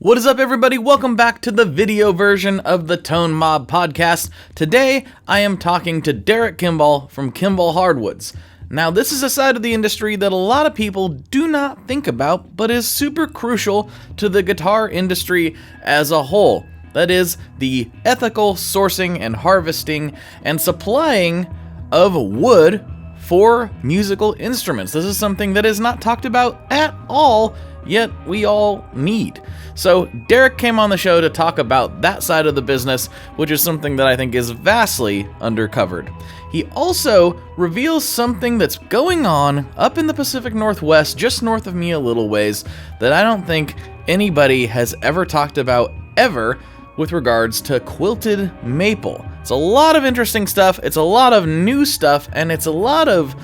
What is up, everybody? Welcome back to the video version of the Tone Mob podcast. Today, I am talking to Derek Kimball from Kimball Hardwoods. Now, this is a side of the industry that a lot of people do not think about, but is super crucial to the guitar industry as a whole. That is, the ethical sourcing and harvesting and supplying of wood for musical instruments. This is something that is not talked about at all, yet we all need. So Derek came on the show to talk about that side of the business, which is something that I think is vastly undercovered. He also reveals something that's going on up in the Pacific Northwest, just north of me a little ways, that I don't think anybody has ever talked about ever with regards to quilted maple. It's a lot of interesting stuff, it's a lot of new stuff, and it's a lot of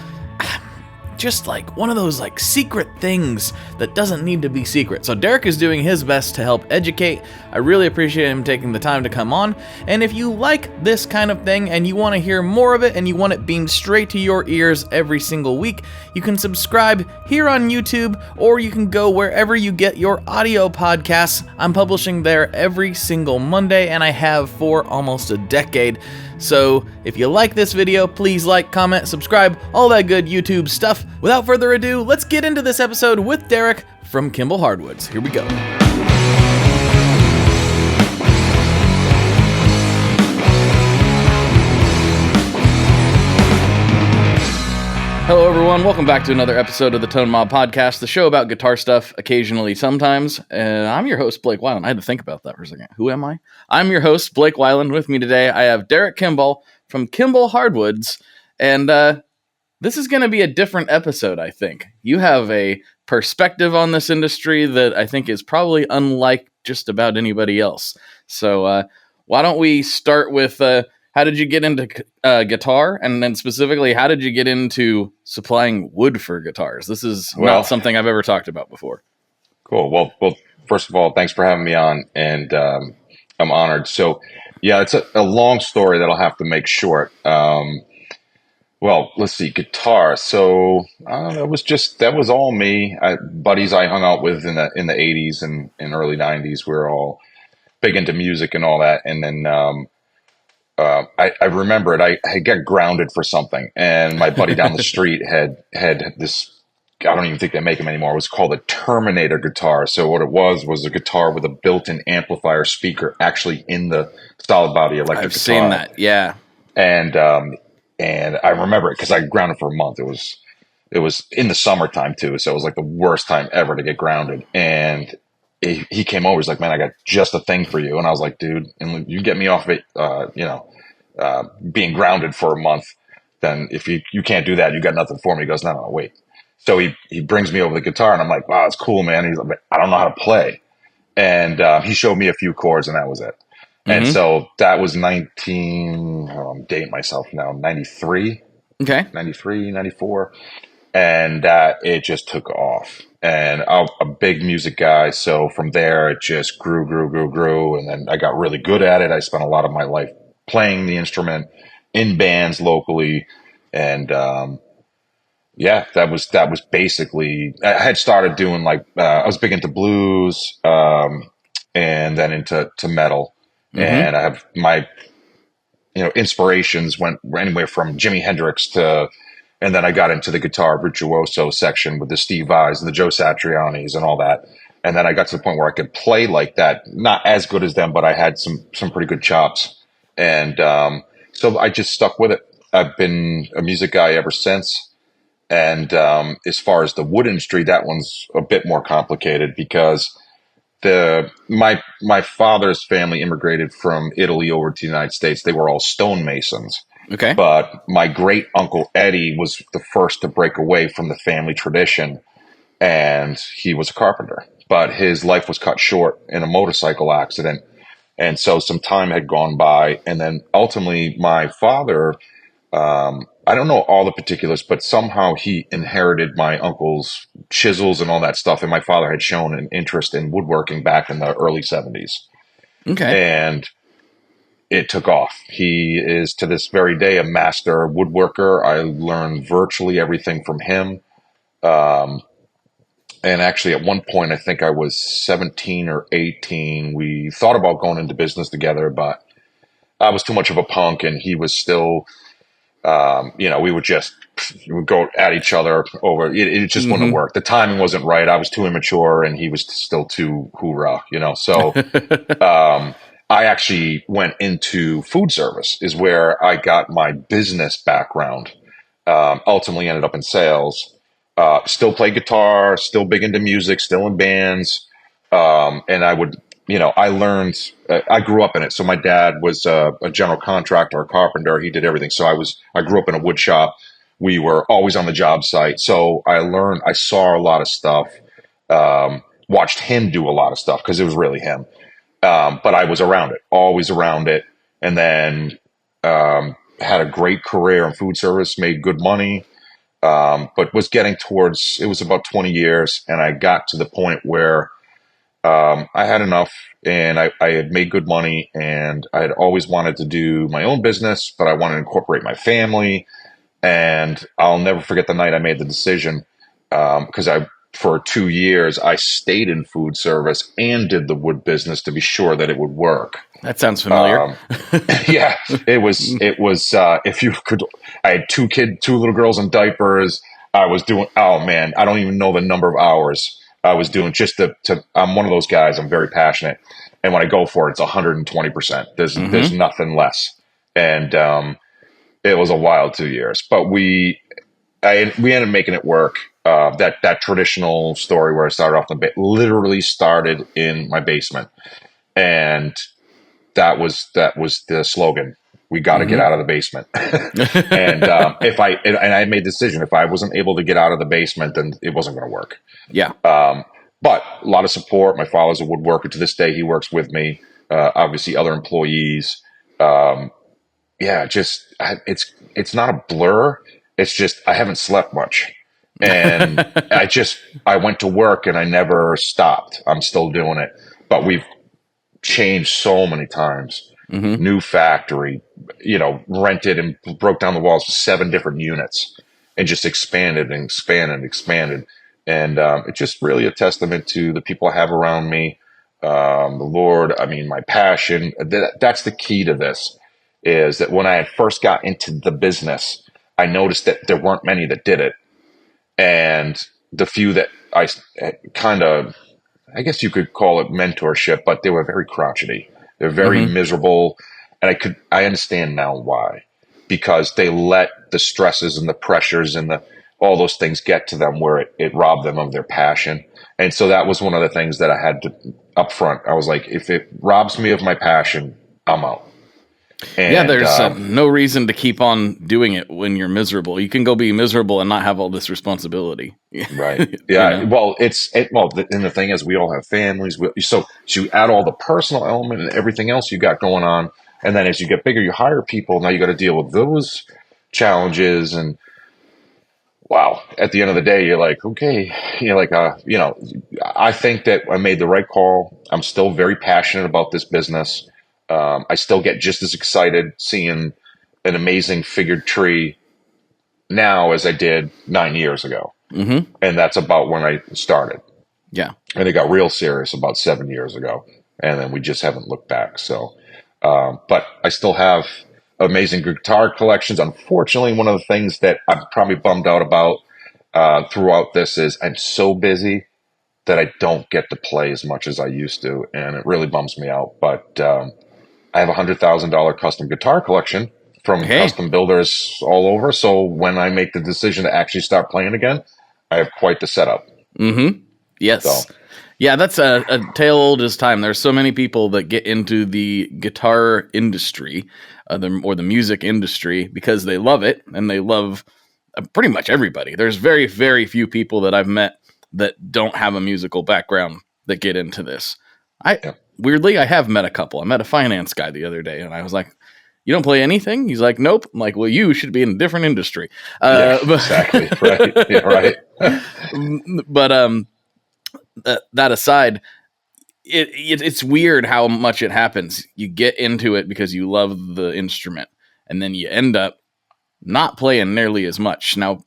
just like one of those like secret things that doesn't need to be secret. So Derek is doing his best to help educate. I really appreciate him taking the time to come on. And if you like this kind of thing and you want to hear more of it and you want it beamed straight to your ears every single week, you can subscribe here on YouTube, or you can go wherever you get your audio podcasts. I'm publishing there every single Monday, and I have for almost a decade. So if you like this video, please like, comment, subscribe, all that good YouTube stuff. Without further ado, let's get into this episode with Derek from Kimball Hardwoods. Here we go. Hello everyone, welcome back to another episode of the Tone Mob podcast, the show about guitar stuff occasionally sometimes. And I'm your host, Blake Weiland. I had to think about that for a second. Who am I? I'm your host, Blake Weiland. With me today, I have Derek Kimball from Kimball Hardwoods. And this is going to be a different episode, I think. You have a perspective on this industry that I think is probably unlike just about anybody else. So why don't we start with how did you get into guitar? And then specifically, how did you get into supplying wood for guitars? This is not something I've ever talked about before. Cool. Well, first of all, thanks for having me on, and I'm honored. So, yeah, it's a long story that I'll have to make short. Well, let's see, guitar. So, that was all me. Buddies I hung out with in the 80s and early 90s. We were all big into music and all that. And then I remember it. I got grounded for something, and my buddy down the street had this. I don't even think they make them anymore. It was called a Terminator guitar. So what it was a guitar with a built-in amplifier speaker actually in the solid body electric guitar. I've seen that, yeah. And I remember it because I grounded for a month. It was in the summertime too, so it was like the worst time ever to get grounded. And he came over. He's like, "Man, I got just a thing for you." And I was like, "Dude, and you get me off of it, being grounded for a month. Then if you can't do that, you got nothing for me." He goes, "No, wait." So he brings me over the guitar, and I'm like, "Wow, it's cool, man." He's like, "I don't know how to play," and he showed me a few chords, and that was it. Mm-hmm. And so that was I'm dating myself now, 93. Okay. 93, 94. And it just took off. And I'm a big music guy, so from there it just grew. And then I got really good at it. I spent a lot of my life playing the instrument in bands locally. And that was basically, I had started doing I was big into blues and then into metal. Mm-hmm. And I have my inspirations went anywhere from Jimi Hendrix to, and then I got into the guitar virtuoso section with the Steve Vais and the Joe Satrianis and all that. And then I got to the point where I could play like that, not as good as them, but I had some pretty good chops. And so I just stuck with it. I've been a music guy ever since. And as far as the wood industry, that one's a bit more complicated because my father's family immigrated from Italy over to the United States. They were all stonemasons. Okay. But my great uncle Eddie was the first to break away from the family tradition, and he was a carpenter. But his life was cut short in a motorcycle accident, and so some time had gone by, and then ultimately my father, I don't know all the particulars, but somehow he inherited my uncle's chisels and all that stuff, and my father had shown an interest in woodworking back in the early 70s. Okay. And it took off. He is to this very day a master woodworker. I learned virtually everything from him. And actually, at one point, I think I was 17 or 18. We thought about going into business together, but I was too much of a punk, and he was still, we would go at each other over. It just wouldn't Mm-hmm. work. The timing wasn't right. I was too immature, and he was still too hoorah. So I actually went into food service, is where I got my business background. Ultimately ended up in sales. Still play guitar, still big into music, still in bands. And I learned, I grew up in it. So my dad was a general contractor, a carpenter. He did everything. So I grew up in a wood shop. We were always on the job site. So I saw a lot of stuff, watched him do a lot of stuff because it was really him. But I was around it, always around it. And then had a great career in food service, made good money, but was getting towards, it was about 20 years. And I got to the point where I had enough, and I had made good money, and I had always wanted to do my own business, but I wanted to incorporate my family. And I'll never forget the night I made the decision, because for 2 years, I stayed in food service and did the wood business to be sure that it would work. That sounds familiar. Yeah, if you could, I had two little girls in diapers. I was doing, oh man, I don't even know the number of hours I was doing just I'm one of those guys. I'm very passionate. And when I go for it, it's 120%. There's Mm-hmm. nothing less. And, it was a wild 2 years, but we ended up making it work. That traditional story where I started off literally started in my basement. And that was the slogan. We got to get Mm-hmm. out of the basement. And I made the decision, if I wasn't able to get out of the basement, then it wasn't going to work. Yeah. But a lot of support. My father's a woodworker to this day. He works with me. Obviously, other employees. Yeah, it's not a blur. It's just I haven't slept much, and I went to work and I never stopped. I'm still doing it, but we've changed so many times. Mm-hmm. New factory, rented and broke down the walls for 7 different units, and just expanded and expanded and expanded. And it's just really a testament to the people I have around me, the Lord. I mean, my passion. That's the key to this. Is that when I had first got into the business, I noticed that there weren't many that did it, and the few that I kind of, I guess you could call it mentorship, but they were very crotchety. They're very Mm-hmm. miserable. And I understand now why, because they let the stresses and the pressures and all those things get to them where it robbed them of their passion. And so that was one of the things that I had to up front. I was like, if it robs me of my passion, I'm out. Yeah, And, there's no reason to keep on doing it when you're miserable. You can go be miserable and not have all this responsibility. right. You Yeah. know? Well, and the thing is, we all have families. So you add all the personal element and everything else you got going on. And then as you get bigger, you hire people. Now you got to deal with those challenges. And wow, at the end of the day, you're like, okay, I think that I made the right call. I'm still very passionate about this business. I still get just as excited seeing an amazing figured tree now as I did 9 years ago. Mm-hmm. And that's about when I started. Yeah. And it got real serious about 7 years ago. And then we just haven't looked back. So, but I still have amazing guitar collections. Unfortunately, one of the things that I'm probably bummed out about throughout this is I'm so busy that I don't get to play as much as I used to. And it really bums me out. But I have $100,000 custom guitar collection from Hey. custom builders all over. So when I make the decision to actually start playing again, I have quite the setup. Mm-hmm. Yes. So Yeah, that's a tale old as time. There's so many people that get into the guitar industry, or the music industry, because they love it and they love pretty much everybody. There's very, very few people that I've met that don't have a musical background that get into this. yeah, Weirdly, I have met a couple. I met a finance guy the other day, and I was like, "You don't play anything?" He's like, "Nope." I'm like, "Well, you should be in a different industry." yeah, But exactly. Right. Yeah, right. but that aside, it's weird how much it happens. You get into it because you love the instrument, and then you end up not playing nearly as much. Now,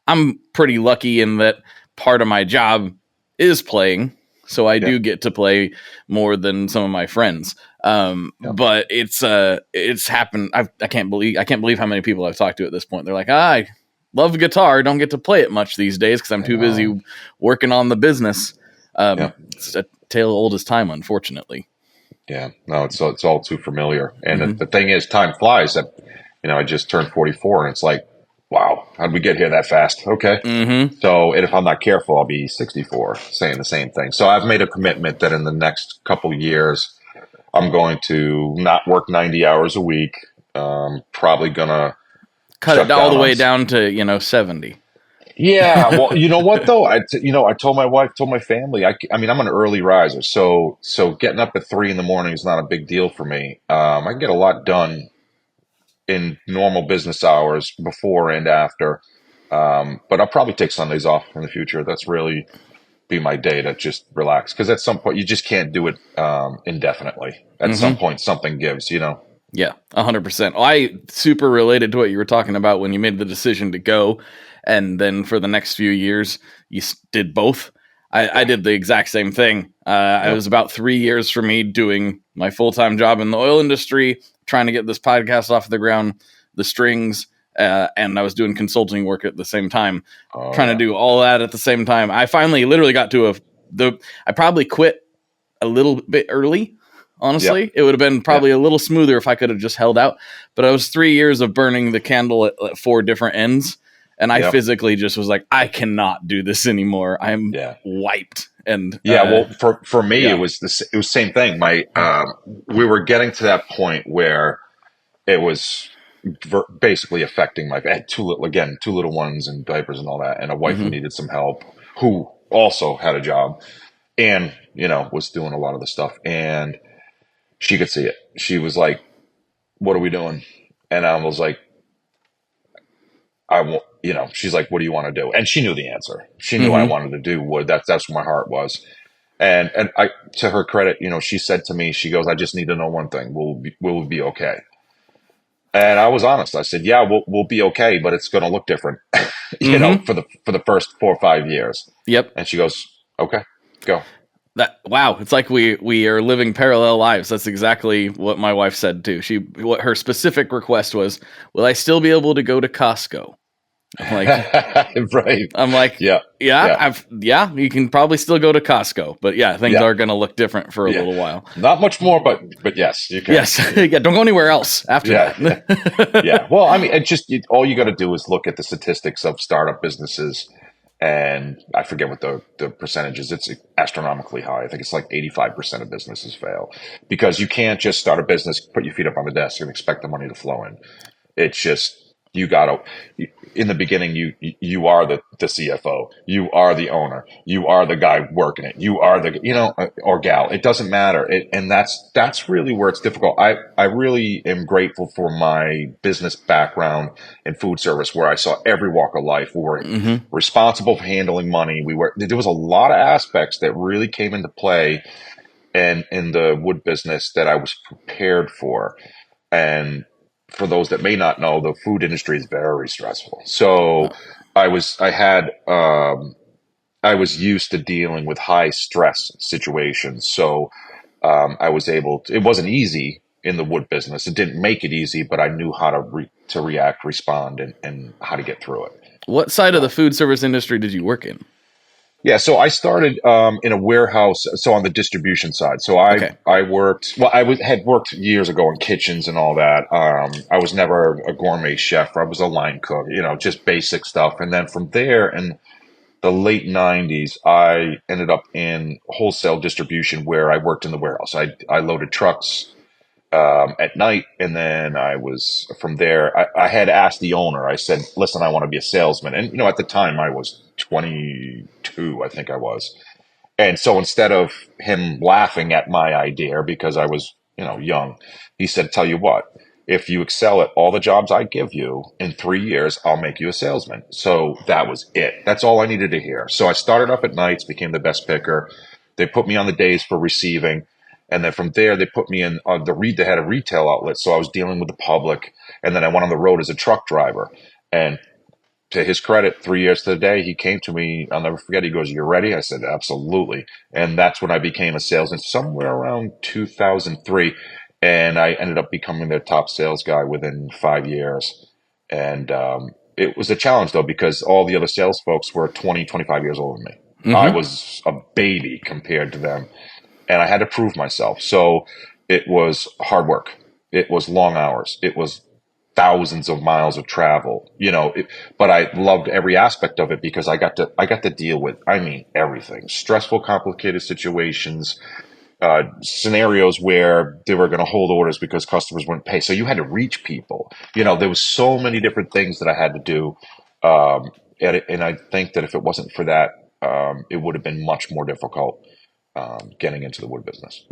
I'm pretty lucky in that part of my job is playing, so I Yeah. do get to play more than some of my friends. Yeah. But it's happened. I can't believe how many people I've talked to at this point. They're like, I love guitar, don't get to play it much these days because I'm I too know. busy working on the business. Yeah. It's a tale old as time, unfortunately. Yeah. No, it's all too familiar. And Hmm. the thing is, time flies. That I just turned 44, and it's like, wow, how'd we get here that fast? Okay. Hmm. So, and if I'm not careful, I'll be 64 saying the same thing. So I've made a commitment that in the next couple years, I'm going to not work 90 hours a week. Probably gonna Cut it shut all the down on. way down to 70. Yeah, well, you know what though? I told my wife, told my family. I mean, I'm an early riser, so getting up at 3 in the morning is not a big deal for me. I can get a lot done in normal business hours before and after. But I'll probably take Sundays off in the future. That's really be my day to just relax because at some point you just can't do it indefinitely. At some Hmm. point, something gives. Yeah, 100%. I super related to what you were talking about when you made the decision to go, and then for the next few years you did both. I Yeah, did the exact same thing. It yeah. was about 3 years for me doing my full time job in the oil industry, trying to get this podcast off the ground, the strings, and I was doing consulting work at the same time, Oh trying to yeah, do all that at the same time. I finally literally got to I probably quit a little bit early. yeah, Honestly, it would have been yeah, probably a little smoother if I could have just held out. But I was 3 years of burning the candle at four different ends, and I yeah, physically just was like, I cannot do this anymore. I'm yeah. wiped. And Yeah, well, for me, yeah. it was same thing. We were getting to that point where it was basically affecting my. I had two little ones and diapers and all that, and a wife who Hmm. needed some help, who also had a job and was doing a lot of the stuff, and she could see it. She was like, "What are we doing?" And I was like, "I won't." She's like, "What do you want to do?" And she knew the answer. She knew I Hmm. wanted to do wood. That's where my heart was. And I, to her credit, she said to me, she goes, "I just need to know one thing. Will we be okay?" And I was honest. I said, "Yeah, we'll be okay, but it's going to look different, Hmm. for the first 4 or 5 years." Yep. And she goes, "Okay, go." That wow, it's like we are living parallel lives. That's exactly what my wife said too. What her specific request was, will I still be able to go to Costco? I'm like, Right. I'm like, Yeah. yeah, Yeah. yeah, you can probably still go to Costco, but yeah, things Yeah. are going to look different for a Yeah. little while. Not much more, but yes, you can. Yes, yeah, don't go anywhere else after Yeah. that. Yeah. Well, I mean, all you got to do is look at the statistics of startup businesses, and I forget what the percentage is. It's astronomically high. I think it's like 85% of businesses fail because you can't just start a business, put your feet up on the desk, and expect the money to flow in. It's just you got to. In the beginning, you are the CFO, you are the owner, you are the guy working it, you are the or gal. It doesn't matter, and that's really where it's difficult. I really am grateful for my business background in food service, where I saw every walk of life. We were Hmm. responsible for handling money. There was a lot of aspects that really came into play, and in the wood business that I was prepared for. And for those that may not know, the food industry is very stressful. So I had, I was used to dealing with high stress situations. So, I was able to, it wasn't easy in the wood business. It didn't make it easy, but I knew how to react, respond, and how to get through it. What side of the So. food service industry did you work in? Yeah, so I started in a warehouse, so on the distribution side. So Okay. I worked, well, had worked years ago in kitchens and all that. I was never a gourmet chef. I was a line cook, just basic stuff. And then from there, in the late '90s, I ended up in wholesale distribution, where I worked in the warehouse. I loaded trucks at night, and then I was from there. I had asked the owner. I said, "Listen, I want to be a salesman." And at the time I was 22, I think I was. And so instead of him laughing at my idea because I was, young, he said, "Tell you what, if you excel at all the jobs I give you in 3 years, I'll make you a salesman." So that was it. That's all I needed to hear. So I started up at nights, became the best picker. They put me on the days for receiving. And then from there, they put me in they had a retail outlet. So I was dealing with the public. And then I went on the road as a truck driver. And to his credit, 3 years to the day, he came to me. I'll never forget. He goes, "You ready?" I said, "Absolutely." And that's when I became a salesman, somewhere around 2003. And I ended up becoming their top sales guy within 5 years. And it was a challenge, though, because all the other sales folks were 20, 25 years older than me. I Mm-hmm. was a baby compared to them, and I had to prove myself. So it was hard work. It was long hours. It was thousands of miles of travel, but I loved every aspect of it because I got to deal with, I mean, everything: stressful, complicated situations, scenarios where they were going to hold orders because customers wouldn't pay. So you had to reach people. There was so many different things that I had to do. Um, and I think that if it wasn't for that, it would have been much more difficult getting into the wood business.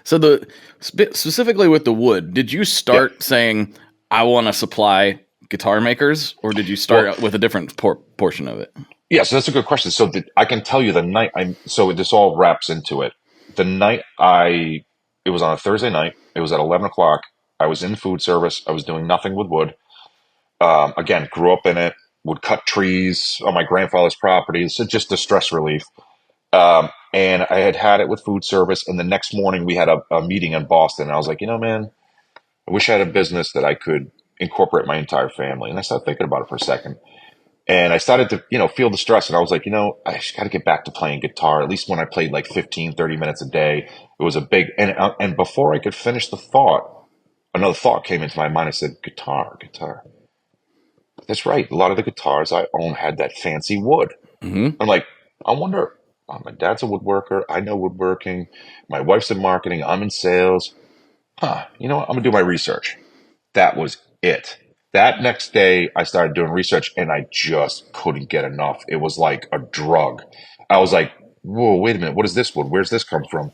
So specifically with the wood, did you Yeah. start saying I want to supply guitar makers, or did you start Well, out with a different portion of it? yeah, so that's a good question. So I can tell you the night so this all wraps into it. The night it was on a Thursday night. It was at 11 o'clock. I was in food service. I was doing nothing with wood. Again, grew up in it, would cut trees on my grandfather's property. So just a stress relief. And I had it with food service. And the next morning we had a meeting in Boston. And I was like, man, I wish I had a business that I could incorporate my entire family. And I started thinking about it for a second. And I started to, feel the stress. And I was like, I just got to get back to playing guitar. At least when I played like 15, 30 minutes a day, it was a big, and before I could finish the thought, another thought came into my mind. I said, guitar, guitar. That's right. A lot of the guitars I own had that fancy wood. Mm-hmm. I'm like, I wonder, my dad's a woodworker. I know woodworking. My wife's in marketing. I'm in sales. You know what? I'm going to do my research. That was it. That next day, I started doing research and I just couldn't get enough. It was like a drug. I was like, whoa, wait a minute. What is this wood? Where's this come from?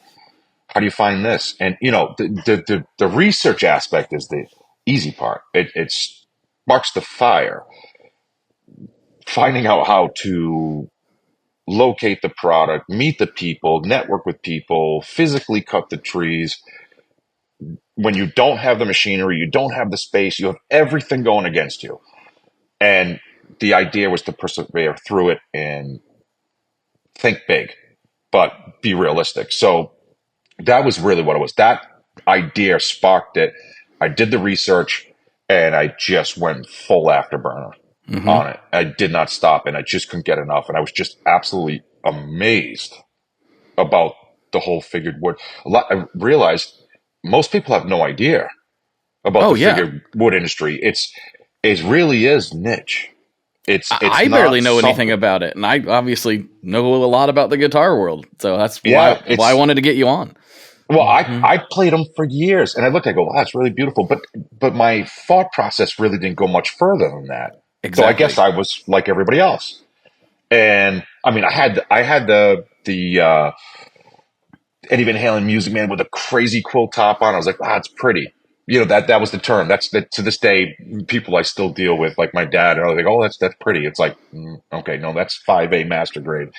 How do you find this? And, the research aspect is the easy part. It sparks the fire. Finding out how to locate the product, meet the people, network with people, physically cut the trees. When you don't have the machinery, you don't have the space, you have everything going against you. And the idea was to persevere through it and think big, but be realistic. So that was really what it was. That idea sparked it. I did the research and I just went full afterburner Mm-hmm. on it. I did not stop and I just couldn't get enough. And I was just absolutely amazed about the whole figured wood. I realized most people have no idea about Oh the yeah, figured wood industry. It really is niche. It's I barely not know anything something. about it, and I obviously know a lot about the guitar world. So that's Yeah, why I wanted to get you on. well, Mm-hmm. I played them for years, and I go, wow, that's really beautiful. But my thought process really didn't go much further than that. So I guess Exactly. I was like everybody else. And I mean, I had the Eddie Van Halen Music Man with a crazy quilt top on. I was like, it's pretty. That was the term. To this day, people I still deal with, like my dad, and I think, oh, that's pretty. It's like, okay, no, that's 5A master grade,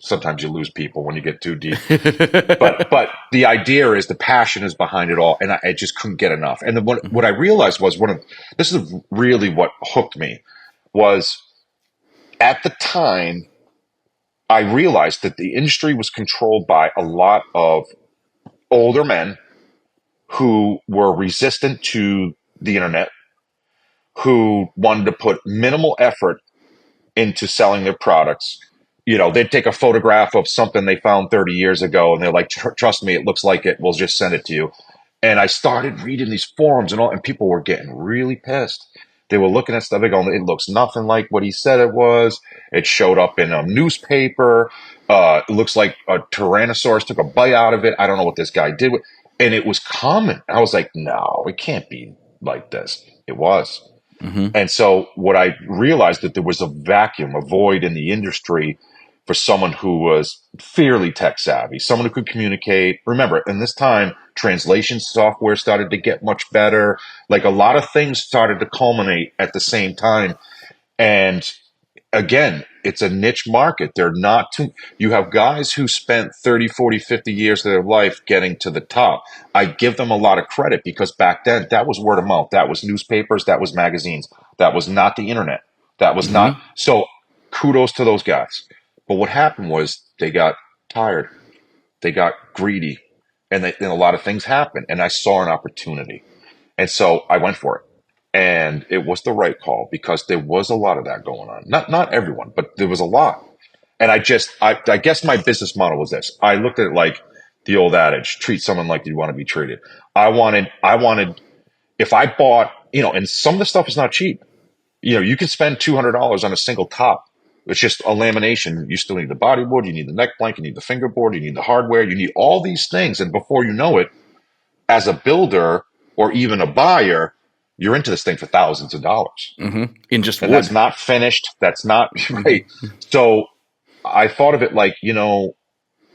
sometimes you lose people when you get too deep. But the idea is the passion is behind it all, and I just couldn't get enough. And then what I realized was this is really what hooked me was at the time I realized that the industry was controlled by a lot of older men who were resistant to the internet, who wanted to put minimal effort into selling their products. They'd take a photograph of something they found 30 years ago and they're like, trust me, it looks like it. We'll just send it to you. And I started reading these forums and people were getting really pissed. They were looking at stuff, they going, it looks nothing like what he said it was. It showed up in a newspaper. It looks like a Tyrannosaurus took a bite out of it. I don't know what this guy did. And it was common. I was like, no, it can't be like this. It was. Mm-hmm. And so what I realized that there was a vacuum, a void in the industry for someone who was fairly tech savvy, someone who could communicate. Remember, in this time, translation software started to get much better. Like a lot of things started to culminate at the same time. And again, it's a niche market. They're not too, you have guys who spent 30, 40, 50 years of their life getting to the top. I give them a lot of credit because back then that was word of mouth. That was newspapers. That was magazines. That was not the internet. That was not, so kudos to those guys. But what happened was they got tired. They got greedy, and a lot of things happened. And I saw an opportunity. And so I went for it. And it was the right call because there was a lot of that going on. Not everyone, but there was a lot. And I guess my business model was this. I looked at it like the old adage, treat someone like you want to be treated. I wanted, if I bought, and some of the stuff is not cheap. You can spend $200 on a single top. It's just a lamination. You still need the bodyboard, you need the neck blank, you need the fingerboard, you need the hardware, you need all these things. And before you know it, as a builder or even a buyer, you're into this thing for thousands of dollars. In just and wood. That's not finished. That's not right. So I thought of it like,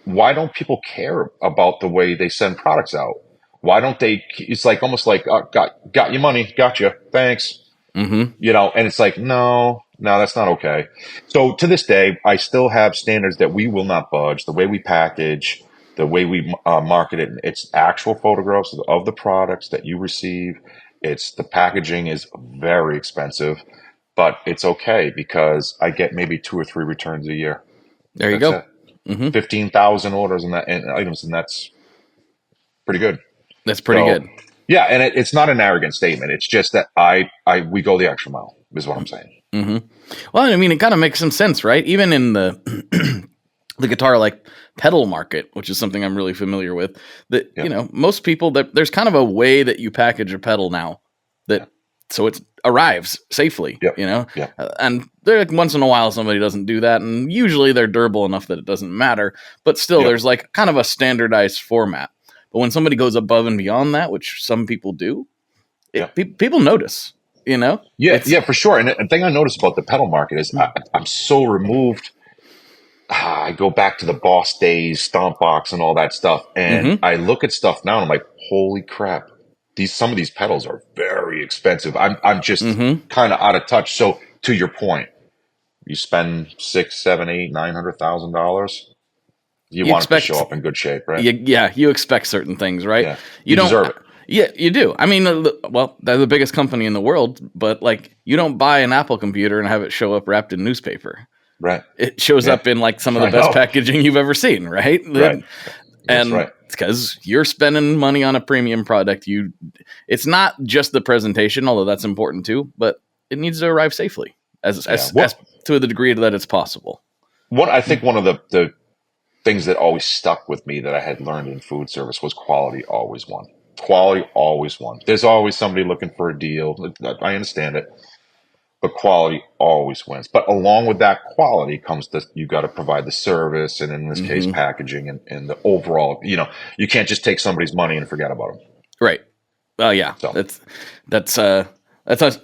why don't people care about the way they send products out? Why don't they? It's like almost like got your money, got you, thanks. And it's like no, that's not okay. So to this day, I still have standards that we will not budge. The way we package, the way we market it, it's actual photographs of the products that you receive. The packaging is very expensive, but it's okay because I get maybe 2 or 3 returns a year. There you go. 15,000 orders and items, and that's pretty good. That's pretty good. Yeah, and it's not an arrogant statement. It's just that we go the extra mile, is what I'm saying. Well, I mean, it kind of makes some sense, right? Even in the the guitar like pedal market, which is something I'm really familiar with. That most people there's kind of a way that you package a pedal now that so it arrives safely. And there like once in a while somebody doesn't do that, and usually they're durable enough that it doesn't matter. But still, there's like kind of a standardized format. But when somebody goes above and beyond that, which some people do, people notice. Yeah, for sure. And the thing I noticed about the pedal market is I'm so removed. I go back to the Boss days, Stomp Box, and all that stuff, and I look at stuff now, and I'm like, holy crap! Some of these pedals are very expensive. I'm just kind of out of touch. So to your point, you spend $600,000, $700,000, $800,000, $900,000. You want it to show up in good shape, right? You expect certain things, right? Yeah. You don't deserve it. Yeah, you do. I mean, well, they're the biggest company in the world, but like, you don't buy an Apple computer and have it show up wrapped in newspaper. Right. It shows up in like some of the best packaging you've ever seen, right? Right. And it's because you're spending money on a premium product. It's not just the presentation, although that's important too, but it needs to arrive safely as to the degree that it's possible. I think one of the things that always stuck with me that I had learned in food service was quality always won. Quality always won. There's always somebody looking for a deal. I understand it. But quality always wins. But along with that quality comes you got to provide the service, and in this case, packaging and the overall. You can't just take somebody's money and forget about them. Right. Well, yeah. So. That's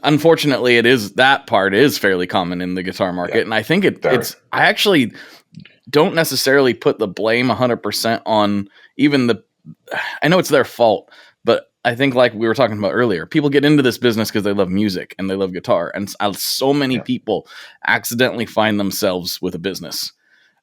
unfortunately that part is fairly common in the guitar market, and I think it's. I actually don't necessarily put the blame 100% on even I know it's their fault, but I think like we were talking about earlier, people get into this business because they love music and they love guitar. And so many people accidentally find themselves with a business,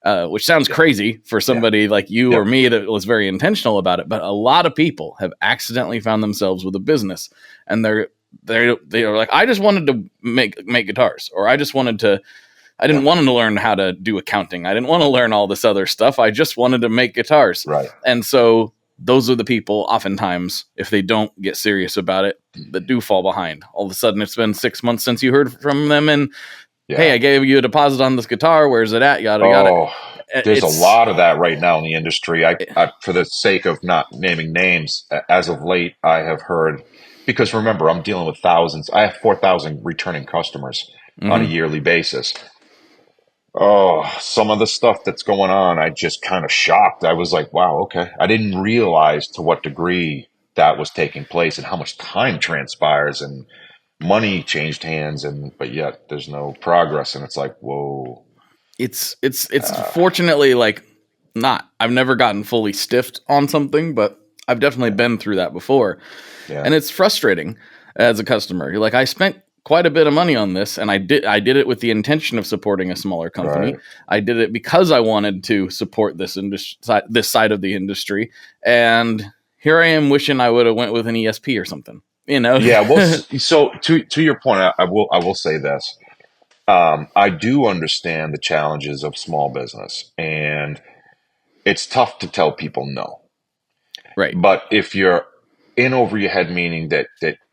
which sounds crazy for somebody like you or me that was very intentional about it. But a lot of people have accidentally found themselves with a business, and they're like, I just wanted to make guitars, or I didn't want to learn how to do accounting. I didn't want to learn all this other stuff. I just wanted to make guitars. Right. And so those are the people, oftentimes, if they don't get serious about it, that do fall behind. All of a sudden, it's been 6 months since you heard from them, and hey, I gave you a deposit on this guitar. Where's it at? Yada. There's a lot of that right now in the industry. I, for the sake of not naming names, as of late, I have heard, because remember, I'm dealing with thousands. I have 4,000 returning customers on a yearly basis. Oh, some of the stuff that's going on, I just kind of shocked. I was like, wow, okay. I didn't realize to what degree that was taking place and how much time transpires and money changed hands, but yet there's no progress. And it's like, whoa. It's fortunately like not. I've never gotten fully stiffed on something, but I've definitely been through that before. Yeah. And it's frustrating as a customer. You're like, I spent quite a bit of money on this, and I did it with the intention of supporting a smaller company. Right. I did it because I wanted to support this side of the industry, and here I am wishing I would have went with an ESP or something. you know. Yeah. Well, so to your point, I will say this. I do understand the challenges of small business, and it's tough to tell people no. Right. But if you're in over your head, meaning that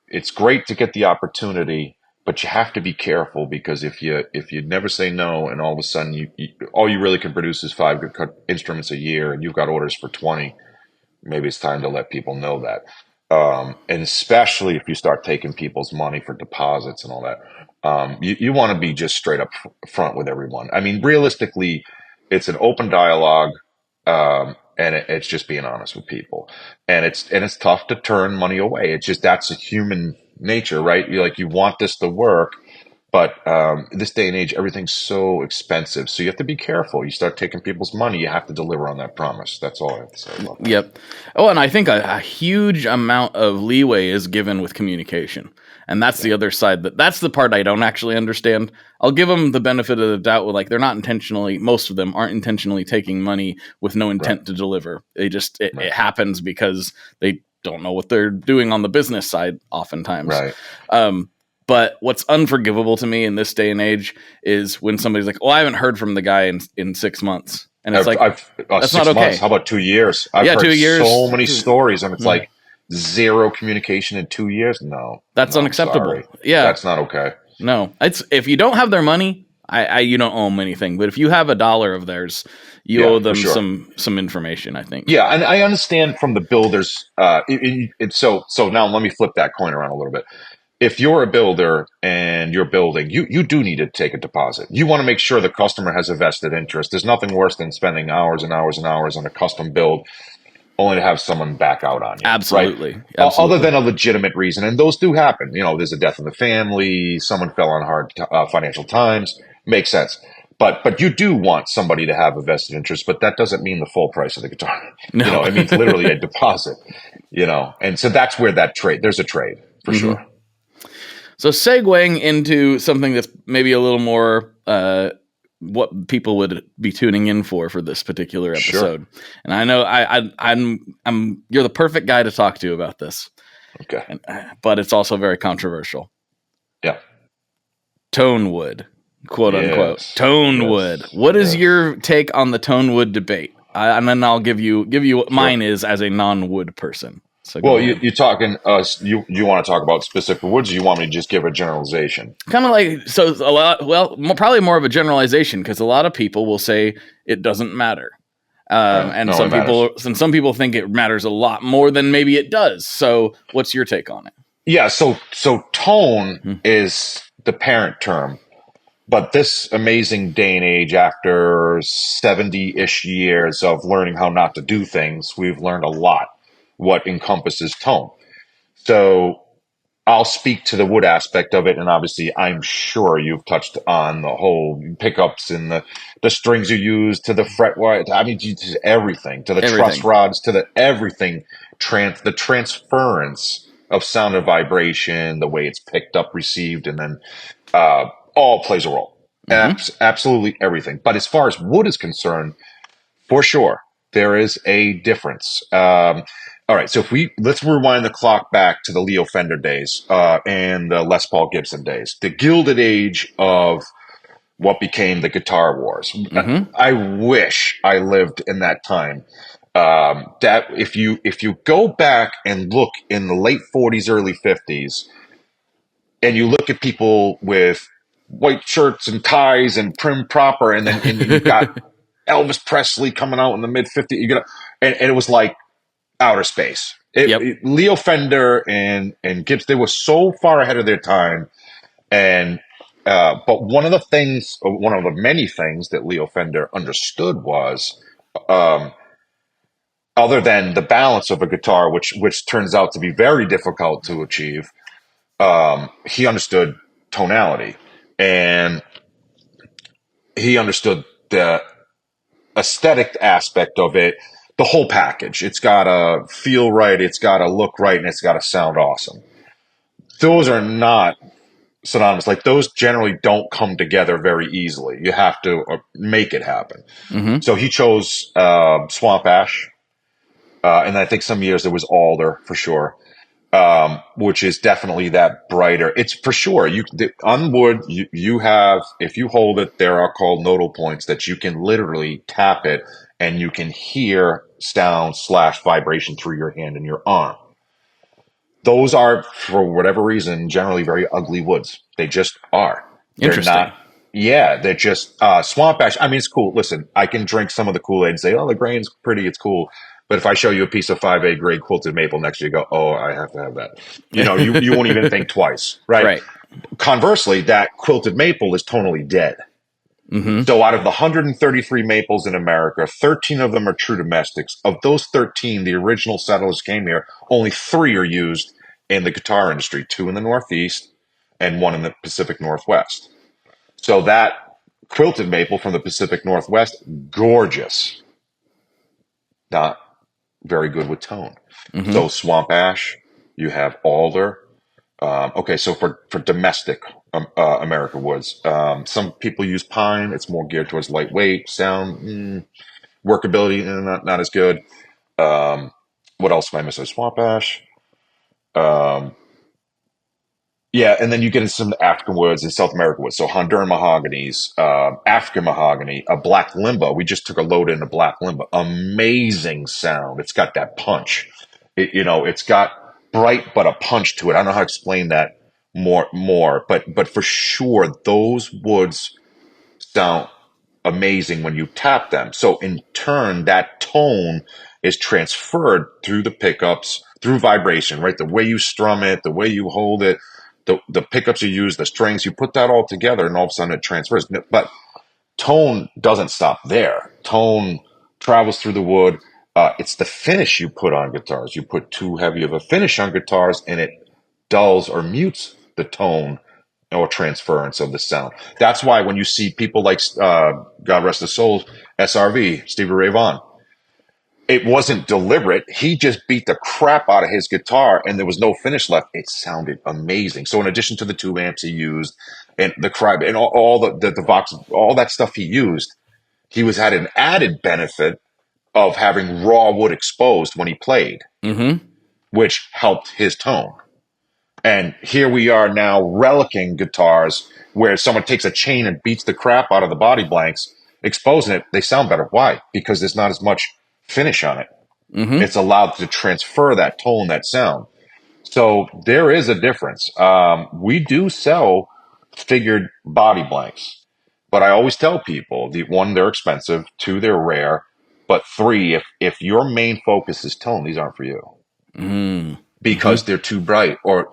it's great to get the opportunity, but you have to be careful, because if you never say no, and all of a sudden all you really can produce is 5 good instruments a year, and you've got orders for 20, maybe it's time to let people know that. And especially if you start taking people's money for deposits and all that, you want to be just straight up front with everyone. I mean, realistically, it's an open dialogue, and it's just being honest with people. And it's tough to turn money away. It's just, that's a human nature, right? You want this to work, but this day and age, everything's so expensive. So you have to be careful. You start taking people's money, you have to deliver on that promise. That's all I have to say about that. Yep. Oh, and I think a huge amount of leeway is given with communication. And that's the other side. That's the part I don't actually understand. I'll give them the benefit of the doubt with, like, they're not intentionally, most of them aren't intentionally taking money with no intent to deliver. They just, it happens because they don't know what they're doing on the business side oftentimes. Right. But what's unforgivable to me in this day and age is when somebody's like, "Oh, I haven't heard from the guy in 6 months," and it's that's not 6 okay. months. How about 2 years? I've heard 2 years. so many stories, and it's like zero communication in 2 years. No, that's unacceptable. Sorry. Yeah, that's not okay. No, it's, if you don't have their money, you don't owe them anything. But if you have $1 of theirs, you owe them some information, I think. Yeah, and I understand from the builders. So now let me flip that coin around a little bit. If you're a builder and you're building, you do need to take a deposit. You want to make sure the customer has a vested interest. There's nothing worse than spending hours and hours and hours on a custom build only to have someone back out on you. Absolutely. Right? Absolutely. Other than a legitimate reason, and those do happen. There's a death in the family, someone fell on hard financial times. Makes sense. But you do want somebody to have a vested interest, but that doesn't mean the full price of the guitar. No. It means literally a deposit. And so that's where there's a trade for sure. So segueing into something that's maybe a little more what people would be tuning in for this particular episode. Sure. And I know I'm you're the perfect guy to talk to about this. Okay. But it's also very controversial. Yeah. TONEWOOD, quote unquote. TONEWOOD. Yes. What is your take on the TONEWOOD debate? And then I'll give you what mine is as a non-wood person. So you're talking you want to talk about specific woods, or you want me to just give a generalization? Kind of like, so a lot, probably more of a generalization, because a lot of people will say it doesn't matter. And some people think it matters a lot more than maybe it does. So what's your take on it? Yeah, so tone is the parent term. But this amazing day and age, after 70-ish years of learning how not to do things, we've learned a lot what encompasses tone. So I'll speak to the wood aspect of it, and obviously I'm sure you've touched on the whole pickups and the strings you use, to the fret wire, to everything, to the truss rods, to the everything, the transference of sound and vibration, the way it's picked up, received, and then all plays a role. Absolutely everything. But as far as wood is concerned, for sure, there is a difference. All right, so let's rewind the clock back to the Leo Fender days and the Les Paul Gibson days, the gilded age of what became the guitar wars. I wish I lived in that time. That if you go back and look in the late 40s, early 50s, and you look at people with white shirts and ties and prim proper, and you've got Elvis Presley coming out in the mid 50s, and it was like outer space. Leo Fender and Gibbs, they were so far ahead of their time. And but one of the many things that Leo Fender understood was, other than the balance of a guitar, which turns out to be very difficult to achieve, he understood tonality, and he understood the aesthetic aspect of it. The whole package. It's got to feel right, it's got to look right, and it's got to sound awesome. Those are not synonymous. Like, those generally don't come together very easily. You have to make it happen. So he chose Swamp Ash, and I think some years there was Alder for sure. which is definitely that brighter. It's for sure. On wood, you have, if you hold it, there are called nodal points that you can literally tap it and you can hear sound / vibration through your hand and your arm. Those are, for whatever reason, generally very ugly woods. They just are. They're Interesting. not. Yeah, they're just swamp ash. I mean, it's cool. Listen, I can drink some of the Kool-Aid and say, "Oh, the grain's pretty, it's cool." But if I show you a piece of 5A grade quilted maple next to you, go, "Oh, I have to have that." You won't even think twice, right? Right. Conversely, that quilted maple is tonally dead. Mm-hmm. So out of the 133 maples in America, 13 of them are true domestics. Of those 13, the original settlers came here. Only 3 are used in the guitar industry, 2 in the Northeast and 1 in the Pacific Northwest. So that quilted maple from the Pacific Northwest, gorgeous. Not very good with tone. Mm-hmm. So swamp ash, you have alder. Okay, so for domestic American woods, some people use pine. It's more geared towards lightweight sound, workability, not as good. What else am I missing? Swamp ash. Um, Yeah, and then you get into some African woods and South American woods. So Honduran mahoganies, African mahogany, a black limba. We just took a load in a black limba. Amazing sound. It's got that punch. It's got bright but a punch to it. I don't know how to explain that more, but for sure those woods sound amazing when you tap them. So in turn, that tone is transferred through the pickups, through vibration, right? The way you strum it, the way you hold it, the pickups you use, the strings, you put that all together and all of a sudden it transfers. But tone doesn't stop there. Tone travels through the wood. It's the finish you put on guitars. You put too heavy of a finish on guitars and it dulls or mutes the tone or transference of the sound. That's why when you see people like, God rest his soul, SRV, Stevie Ray Vaughan, it wasn't deliberate. He just beat the crap out of his guitar and there was no finish left. It sounded amazing. So in addition to the tube amps he used and the cry and all the Vox, all that stuff he used, he was had an added benefit of having raw wood exposed when he played, Mm-hmm. which helped his tone. And here we are now relicking guitars where someone takes a chain and beats the crap out of the body blanks, exposing it. They sound better. Why? Because there's not as much finish on it. Mm-hmm. It's allowed to transfer that tone, that sound. So there is a difference. We do sell figured body blanks, but I always tell people, one, they're expensive, 2, they're rare, but 3, if your main focus is tone, these aren't for you Mm-hmm. because they're too bright, or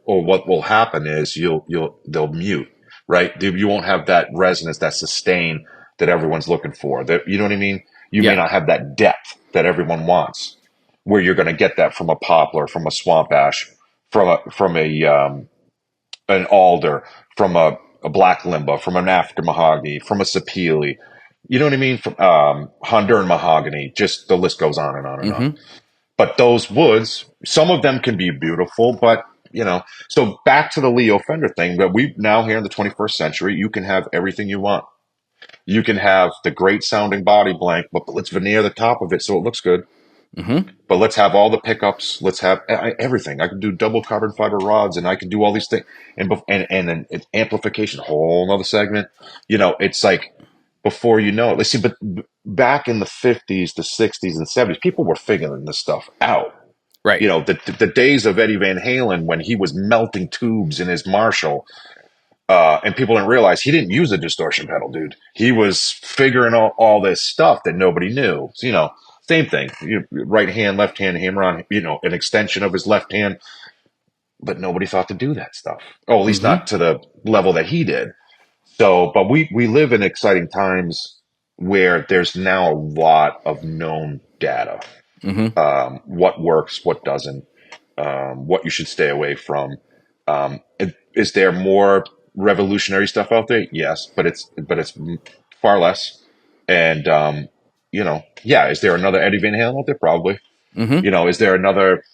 what will happen is they'll mute, right? You won't have that resonance, that sustain that everyone's looking for. That, you know what I mean? You may Yeah. not have that depth that everyone wants, where you're going to get that from a poplar, from a swamp ash, from an alder, from a black limba, from an African mahogany, from a sapele. You know what I mean? From Honduran mahogany. Just the list goes on and on and on. Mm-hmm. But those woods, some of them can be beautiful, but so back to the Leo Fender thing, that we now here in the 21st century, you can have everything you want. You can have the great sounding body blank, but let's veneer the top of it so it looks good. Mm-hmm. But let's have all the pickups. Let's have everything. I can do double carbon fiber rods, and I can do all these things, and then it's amplification, whole another segment. It's like before you know it. Let's see, but back in the 50s, the 60s, and 70s, people were figuring this stuff out. Right. The days of Eddie Van Halen when he was melting tubes in his Marshall, and people didn't realize he didn't use a distortion pedal, dude. He was figuring out all this stuff that nobody knew. So, same thing. Right hand, left hand, hammer on, an extension of his left hand. But nobody thought to do that stuff. Oh, at least Mm-hmm. not to the level that he did. So, but we live in exciting times where there's now a lot of known data. Mm-hmm. What works, what doesn't, what you should stay away from. Is there more revolutionary stuff out there? Yes, but it's far less. And yeah, is there another Eddie Van Halen out there? Probably. Mm-hmm. Is there another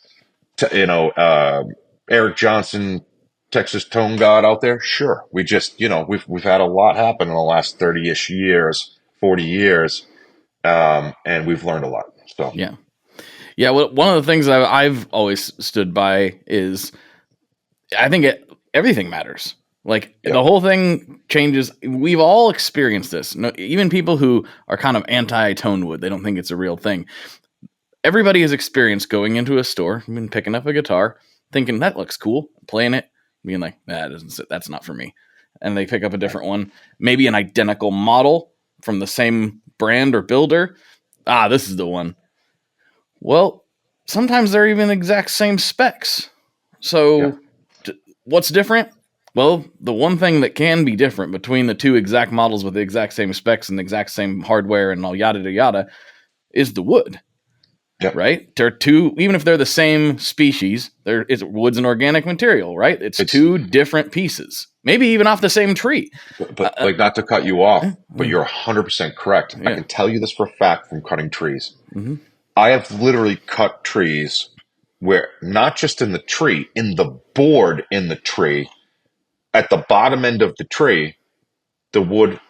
Eric Johnson, Texas Tone God out there? Sure. We just we've had a lot happen in the last 30-ish years, 40 years, and we've learned a lot. So Yeah. Yeah, well, one of the things I've always stood by is I think everything matters. Like the Yep. whole thing changes. We've all experienced this. No, even people who are kind of anti-Tonewood, they don't think it's a real thing. Everybody has experienced going into a store, been picking up a guitar, thinking that looks cool, playing it, being like, that's not for me. And they pick up a different one, maybe an identical model from the same brand or builder. This is the one. Well, sometimes they're even exact same specs. Yeah. So, what's different? Well, the one thing that can be different between the two exact models with the exact same specs and the exact same hardware and all yada yada is the wood, Yep. right? They're two, even if they're the same species, wood's an organic material, right? It's two different pieces, maybe even off the same tree. But like, not to cut you off, but mm, you're 100% correct. I yeah. can tell you this for a fact from cutting trees. Mm-hmm. I have literally cut trees where not just in the tree, in the board in the tree, at the bottom end of the tree, the wood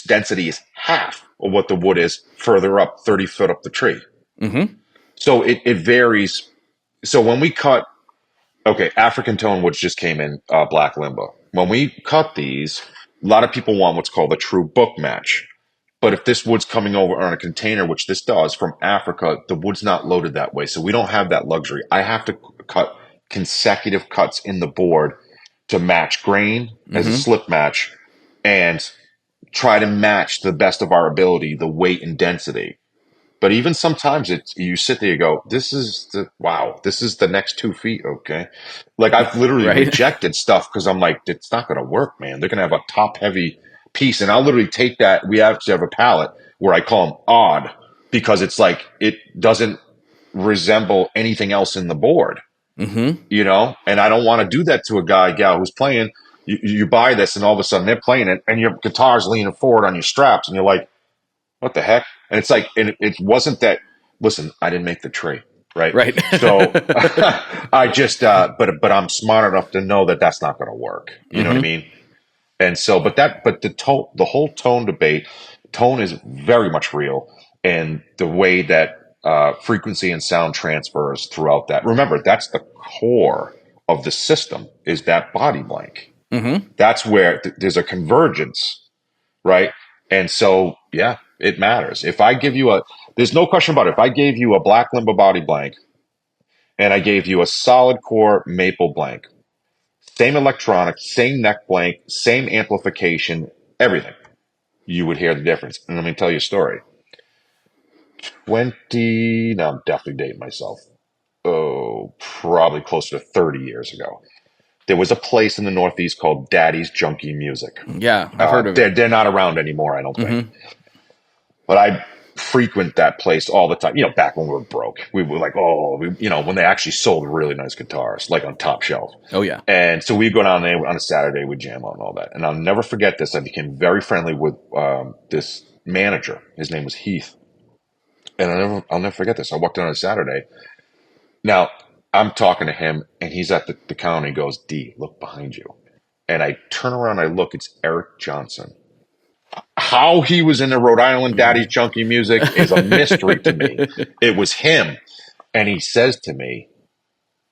density is half of what the wood is further up, 30 foot up the tree. Mm-hmm. So it varies. So when we cut, okay, African Tonewoods just came in, Black Limbo. When we cut these, a lot of people want what's called a true book match. But if this wood's coming over on a container, which this does from Africa, the wood's not loaded that way. So we don't have that luxury. I have to cut consecutive cuts in the board to match grain as a slip match and try to match the best of our ability, the weight and density. But even sometimes you sit there, you go, this is the next 2 feet. Okay. Like I've literally Right. rejected stuff because I'm like, it's not going to work, man. They're going to have a top heavy piece. And I'll literally take that. We actually have a palette where I call them odd because it's like, it doesn't resemble anything else in the board, you know? And I don't want to do that to a gal who's playing. You buy this and all of a sudden they're playing it and your guitar's leaning forward on your straps and you're like, what the heck? And it's like, and it wasn't that, listen, I didn't make the tree, right? Right. So I just, but I'm smart enough to know that that's not going to work. You know what I mean? And so, but the whole tone debate, tone is very much real. And the way that frequency and sound transfers throughout that, remember, that's the core of the system is that body blank. That's where there's a convergence, right? And so, yeah, it matters. If I give you there's no question about it. If I gave you a Black Limbo body blank and I gave you a solid core maple blank, same electronics, same neck blank, same amplification, everything, you would hear the difference. And let me tell you a story. Now I'm definitely dating myself. Oh, probably closer to 30 years ago. There was a place in the Northeast called Daddy's Junkie Music. Yeah, I've heard of it. They're not around anymore, I don't think. But I frequent that place all the time. You know, back when we were broke, we were like, when they actually sold really nice guitars, like on top shelf. Oh yeah. And so we'd go down there on a Saturday, we'd jam out and all that. And I'll never forget this. I became very friendly with this manager. His name was Heath. And I'll never forget this. I walked in on a Saturday. Now, I'm talking to him, and he's at the counter. He goes, D, look behind you. And I turn around, I look, it's Eric Johnson. How he was in the Rhode Island Daddy's Junkie Music is a mystery to me. It was him. And he says to me,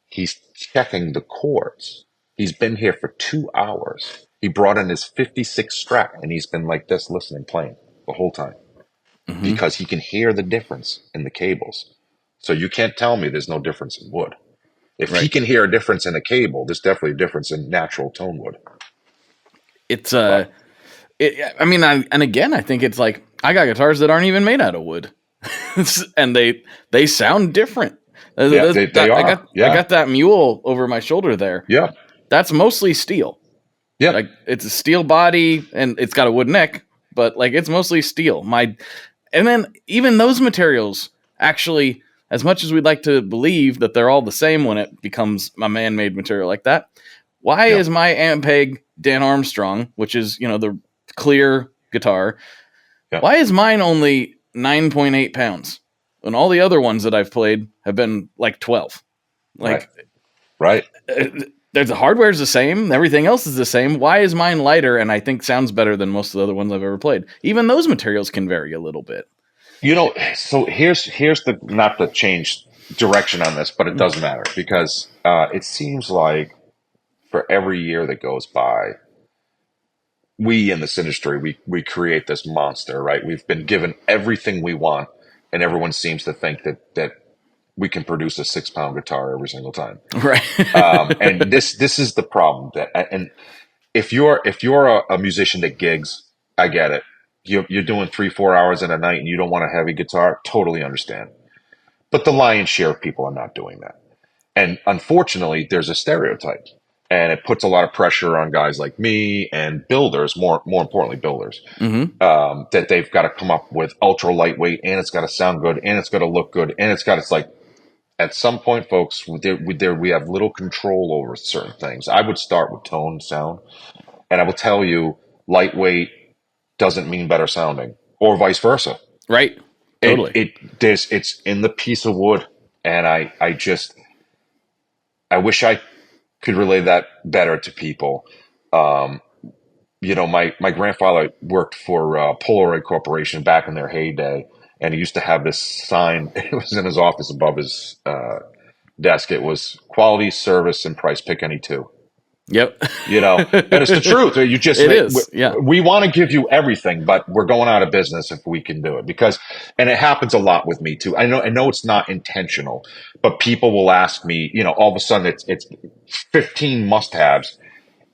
he's checking the chords. He's been here for 2 hours. He brought in his 56 Strat, and he's been like this, listening, playing the whole time. Because he can hear the difference in the cables. So you can't tell me there's no difference in wood. If he can hear a difference in a cable, there's definitely a difference in natural tone wood. It's I think it's like I got guitars that aren't even made out of wood, and they sound different. Yeah, they are. I got that mule over my shoulder there. Yeah, that's mostly steel. Yeah, like it's a steel body and it's got a wood neck, but like it's mostly steel. And then even those materials actually, as much as we'd like to believe that they're all the same when it becomes a man-made material like that, why is my Ampeg Dan Armstrong, which is, the clear guitar, why is mine only 9.8 pounds when all the other ones that I've played have been like 12? Like, right. The hardware is the same. Everything else is the same. Why is mine lighter and I think sounds better than most of the other ones I've ever played? Even those materials can vary a little bit. So here's the, not to change direction on this, but it doesn't matter because it seems like for every year that goes by, we in this industry, we create this monster, right? We've been given everything we want, and everyone seems to think that we can produce a 6-pound guitar every single time. Right. And this is the problem. And if you're a musician that gigs, I get it. You're doing 3-4 hours in a night, and you don't want a heavy guitar. Totally understand. But the lion's share of people are not doing that. And unfortunately, there's a stereotype, and it puts a lot of pressure on guys like me and builders, more importantly, builders, that they've got to come up with ultra lightweight, and it's got to sound good, and it's got to look good, and it's like, at some point, folks, we have little control over certain things. I would start with tone, sound, and I will tell you, lightweight doesn't mean better sounding, or vice versa. Right. Totally. It's in the piece of wood, and I wish I could relay that better to people. My grandfather worked for Polaroid Corporation back in their heyday, and he used to have this sign. It was in his office above his desk. It was quality, service, and price. Pick any two. Yep. And it's the truth. It is. Yeah. We want to give you everything, but we're going out of business if we can do it and it happens a lot with me too. I know it's not intentional, but people will ask me, all of a sudden it's 15 must-haves.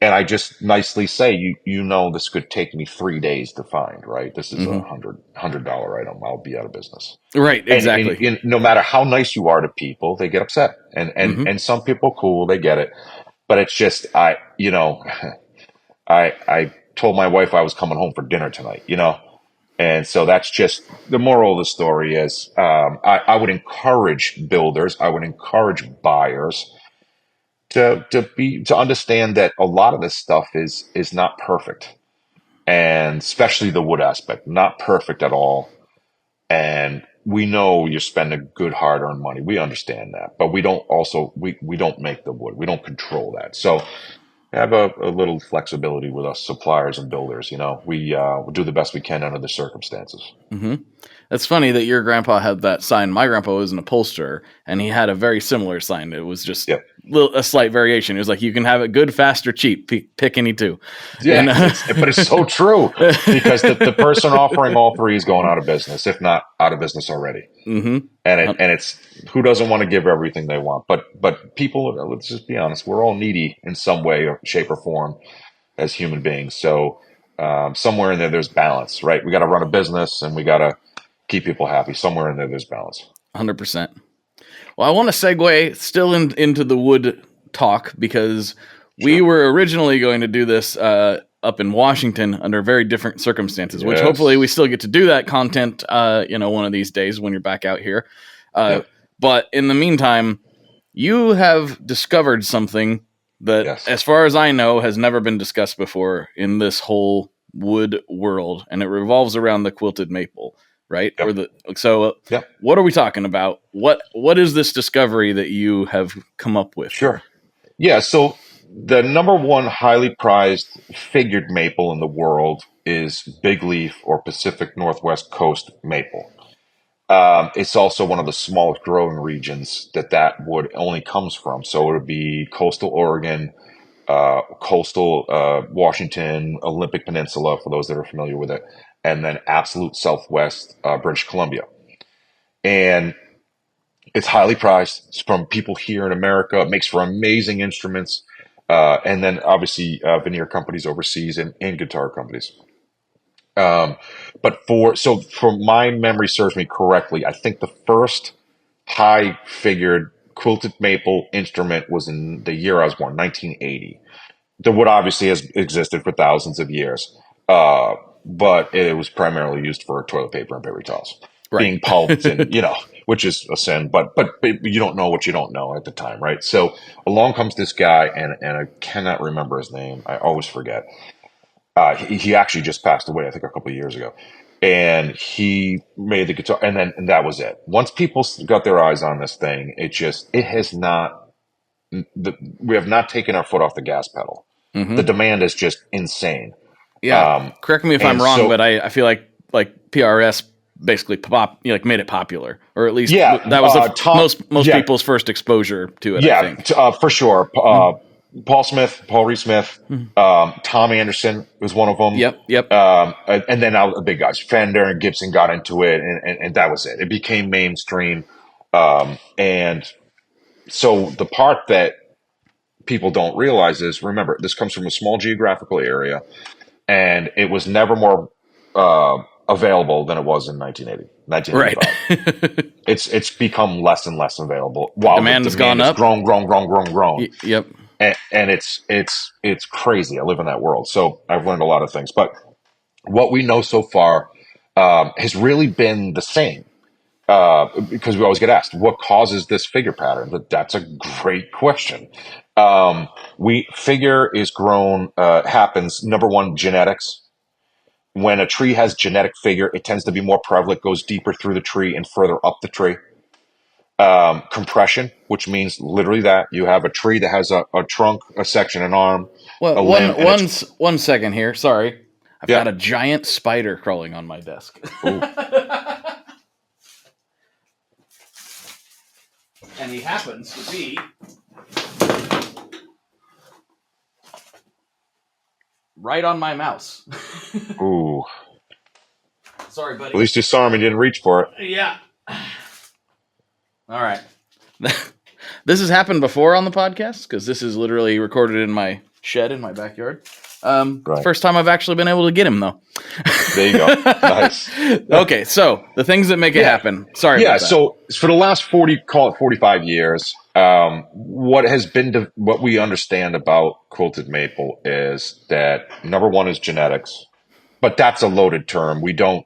And I just nicely say, this could take me 3 days to find, right? This is $100 item. I'll be out of business. Right. Exactly. And no matter how nice you are to people, they get upset. And some people, cool, they get it. But it's just, I told my wife I was coming home for dinner tonight, and so that's just the moral of the story is, I would encourage builders, I would encourage buyers to understand that a lot of this stuff is not perfect, and especially the wood aspect, not perfect at all. And we know you're spending good hard-earned money. We understand that, but we don't we don't make the wood. We don't control that. So have a little flexibility with us suppliers and builders. We do the best we can under the circumstances. It's funny that your grandpa had that sign. My grandpa was an upholsterer, and he had a very similar sign. It was just a slight variation. It was like, you can have it good, fast, or cheap. Pick any two. Yeah, but it's so true because the person offering all three is going out of business, if not out of business already. And it's who doesn't want to give everything they want? But people, let's just be honest, we're all needy in some way, or shape, or form as human beings. So somewhere in there's balance, right? We got to run a business, and we got to keep people happy. Somewhere in there's balance. 100%. Well, I want to segue still into the wood talk because we were originally going to do this up in Washington under very different circumstances, which hopefully we still get to do that content, one of these days when you're back out here. But in the meantime, you have discovered something that, as far as I know, has never been discussed before in this whole wood world, and it revolves around the quilted maple. Right? What are we talking about? What is this discovery that you have come up with? Sure. Yeah. So the number one highly prized figured maple in the world is big leaf or Pacific Northwest Coast maple. It's also one of the smallest growing regions that wood only comes from. So it would be coastal Oregon, coastal Washington, Olympic Peninsula, for those that are familiar with it, and then absolute Southwest British Columbia. And it's highly prized. It's from people here in America. It makes for amazing instruments. And then obviously veneer companies overseas and guitar companies. But for my memory serves me correctly, I think the first high figured quilted maple instrument was in the year I was born, 1980. The wood obviously has existed for thousands of years. But it was primarily used for toilet paper and paper towels, being pulped, and which is a sin. But you don't know what you don't know at the time, right? So along comes this guy, and I cannot remember his name. I always forget. He actually just passed away, I think, a couple of years ago, and he made the guitar, and that was it. Once people got their eyes on this thing, it has not. We have not taken our foot off the gas pedal. The demand is just insane. Yeah, correct me if I'm wrong, but I feel like PRS basically made it popular, or at least Yeah, that was Tom. most Yeah, people's first exposure to it, I yeah, think. for sure. Mm. Paul Reed Smith, Mm. Tom Anderson was one of them. Yep. And then the big guys, Fender and Gibson got into it, and that was it. It became mainstream. And so the part that people don't realize is, remember, this comes from a small geographical area, and it was never more available than it was in 1980, Right. 1985. It's become less and less available The while the demand's demand gone has up. grown. Yep. And it's crazy. I live in that world, so I've learned a lot of things. But what we know so far has really been the same. Because we always get asked, what causes this figure pattern? But that's a great question. We figure is grown happens, number one, genetics. When a tree has genetic figure, it tends to be more prevalent, goes deeper through the tree and further up the tree. Compression, which means literally that you have a tree that has a trunk, a section, an arm, Well, a limb, and it's 1 second here. Sorry, I've yeah. got a giant spider crawling on my desk. Ooh. And he happens to be right on my mouse. Ooh. Sorry, buddy. At least you saw him and you didn't reach for it. Yeah. All right. This has happened before on the podcast because this is literally recorded in my shed in my backyard. Right. First time I've actually been able to get him, though. There you go. Nice. Okay, so the things that make it happen. Sorry about that. So for the last 45 years, what we understand about quilted maple is that number one is genetics, but that's a loaded term. We don't.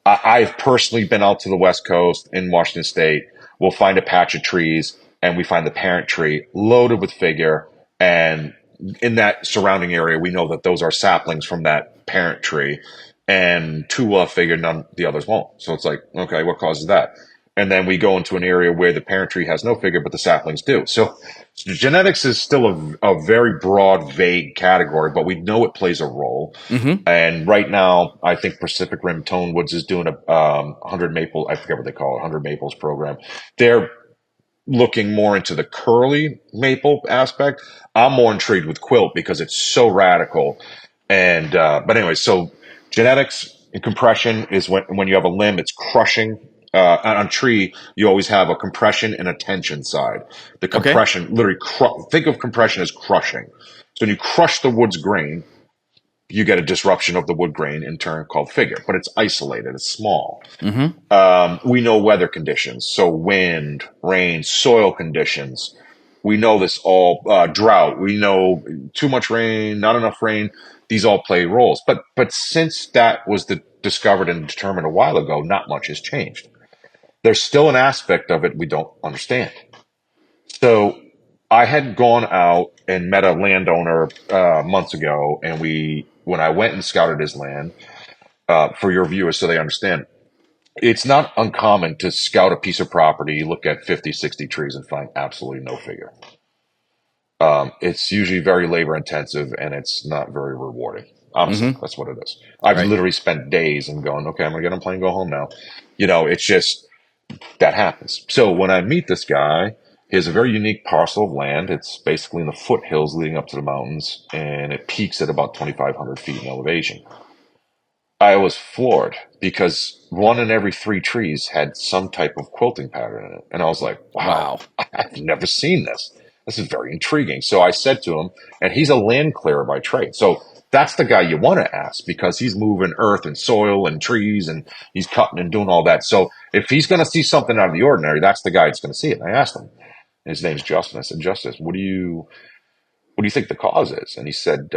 I've personally been out to the West Coast in Washington State. We'll find a patch of trees, and we find the parent tree loaded with figure, and in that surrounding area, we know that those are saplings from that parent tree, and two will have figure, none the others won't. So it's like, okay, what causes that? And then we go into an area where the parent tree has no figure, but the saplings do. So genetics is still a very broad, vague category, but we know it plays a role. Mm-hmm. And right now, I think Pacific Rim ToneWoods is doing a 100 maple, I forget what they call it, 100 maples program. They're looking more into the curly maple aspect. I'm more intrigued with quilt because it's so radical. And but anyway, so genetics and compression is when you have a limb, it's crushing. On a tree, you always have a compression and a tension side. The compression, literally, think of compression as crushing. So when you crush the wood's grain, you get a disruption of the wood grain in turn called figure, but it's isolated, it's small. Mm-hmm. We know weather conditions, so wind, rain, soil conditions. We know this all, drought. We know too much rain, not enough rain. These all play roles. But since that was discovered and determined a while ago, not much has changed. There's still an aspect of it we don't understand. So I had gone out and met a landowner months ago, and when I went and scouted his land, for your viewers so they understand, it's not uncommon to scout a piece of property, look at 50, 60 trees, and find absolutely no figure. It's usually very labor intensive, and it's not very rewarding. Honestly, Mm-hmm. that's what it is. I've Right. literally spent days and going, okay, I'm gonna get on a plane, go home now. It's just that happens. So when I meet this guy, he has a very unique parcel of land. It's basically in the foothills leading up to the mountains, and it peaks at about 2,500 feet in elevation. I was floored because one in every three trees had some type of quilting pattern in it. And I was like, wow, I've never seen this. This is very intriguing. So I said to him, and he's a land clearer by trade. So that's the guy you want to ask because he's moving earth and soil and trees and he's cutting and doing all that. So if he's going to see something out of the ordinary, that's the guy that's going to see it. And I asked him, and his name's Justin. I said, Justice, what do you think the cause is? And he said,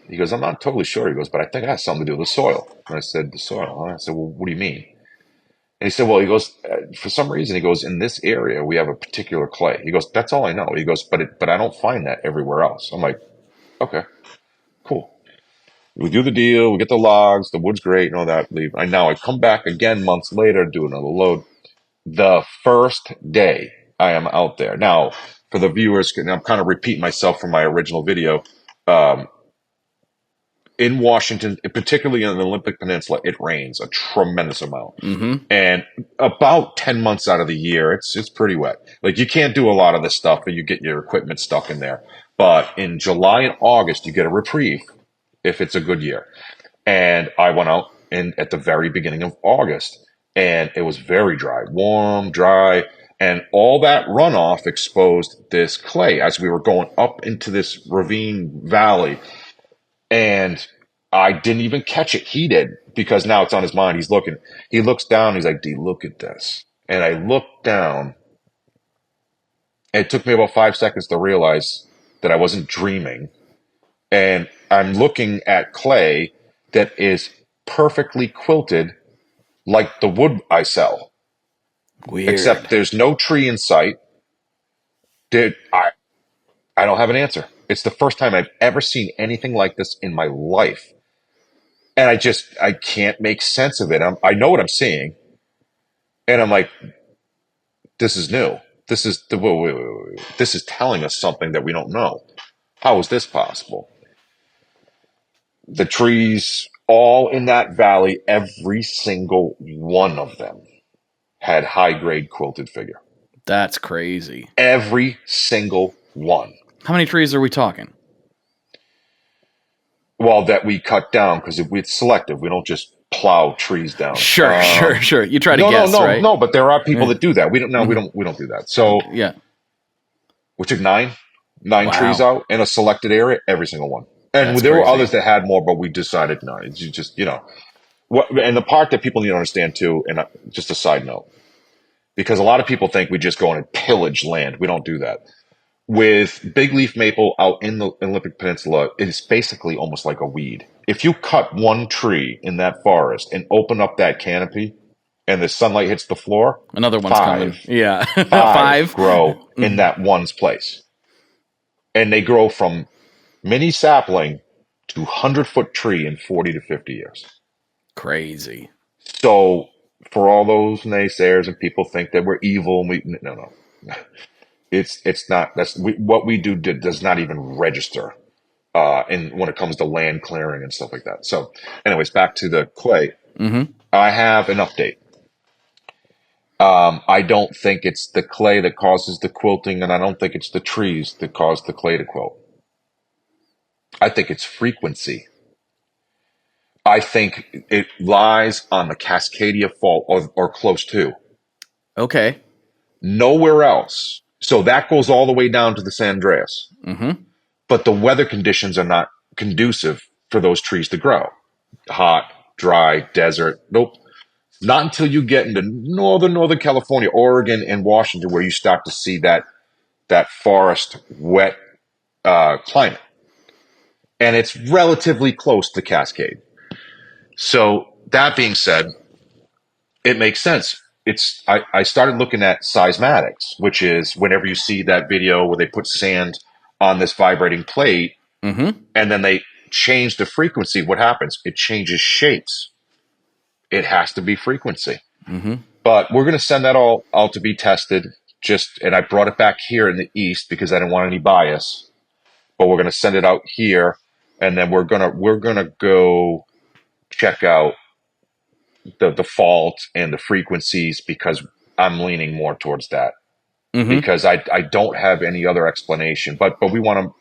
he goes, I'm not totally sure. He goes, but I think it has something to do with the soil. And I said, the soil, huh? I said, well, what do you mean? And he said, well, he goes, for some reason, he goes, in this area, we have a particular clay. He goes, that's all I know. He goes, but I don't find that everywhere else. I'm like, okay, cool. We do the deal. We get the logs. The wood's great and all that. Leave. And now I come back again months later, do another load. The first day I am out there. Now, for the viewers, and I'm kind of repeating myself from my original video. in Washington, particularly in the Olympic Peninsula, it rains a tremendous amount. Mm-hmm. And about 10 months out of the year, it's pretty wet. Like you can't do a lot of this stuff, but you get your equipment stuck in there. But in July and August, you get a reprieve if it's a good year. And I went out at the very beginning of August, and it was very dry, warm, dry, and all that runoff exposed this clay as we were going up into this ravine valley. And I didn't even catch it. He did, because now it's on his mind. He's looking. He looks down. He's like, D, look at this. And I looked down. And it took me about 5 seconds to realize that I wasn't dreaming. And I'm looking at clay that is perfectly quilted like the wood I sell. Except Weird. there's no tree in sight. Dude, I don't have an answer. It's the first time I've ever seen anything like this in my life. And I can't make sense of it. I know what I'm seeing. And I'm like, this is new. This is this is telling us something that we don't know. How is this possible? The trees all in that valley, every single one of them had high grade quilted figure. That's crazy. Every single one. How many trees are we talking? Well, that we cut down, because if it's selective, we don't just plow trees down. Sure. You try to guess, right? No. But there are people that do that. We don't. No, Mm-hmm. we don't do that. So Yeah. we took nine trees Wow. out in a selected area, every single one. And That's there were crazy. others that had more, but we decided no. It's just what. And the part that people need to understand too, and just a side note, because a lot of people think we just go in and pillage land. We don't do that. With big leaf maple out in the Olympic Peninsula, it's basically almost like a weed. If you cut one tree in that forest and open up that canopy and the sunlight hits the floor, Another one's coming. Yeah. five grow in Mhm. that one's place. And they grow from mini sapling to 100-foot tree in 40 to 50 years. Crazy. So for all those naysayers and people think that we're evil, and no. It's not. What we do does not even register in when it comes to land clearing and stuff like that. So, anyways, back to the clay. Mm-hmm. I have an update. I don't think it's the clay that causes the quilting, and I don't think it's the trees that cause the clay to quilt. I think it's frequency. I think it lies on the Cascadia Fault or close to. Okay. Nowhere else. So that goes all the way down to the San Andreas. Mm-hmm. But the weather conditions are not conducive for those trees to grow. Hot, dry, desert. Nope. Not until you get into Northern California, Oregon, and Washington, where you start to see that forest wet climate. And it's relatively close to Cascade. So that being said, it makes sense. I started looking at seismatics, which is whenever you see that video where they put sand on this vibrating plate, Mm-hmm. and then they change the frequency, what happens? It changes shapes. It has to be frequency. Mm-hmm. But we're going to send that all out to be tested. And I brought it back here in the East because I didn't want any bias. But we're going to send it out here, and then we're gonna go check out the fault and the frequencies, because I'm leaning more towards that. Mm-hmm. Because I don't have any other explanation. But we want to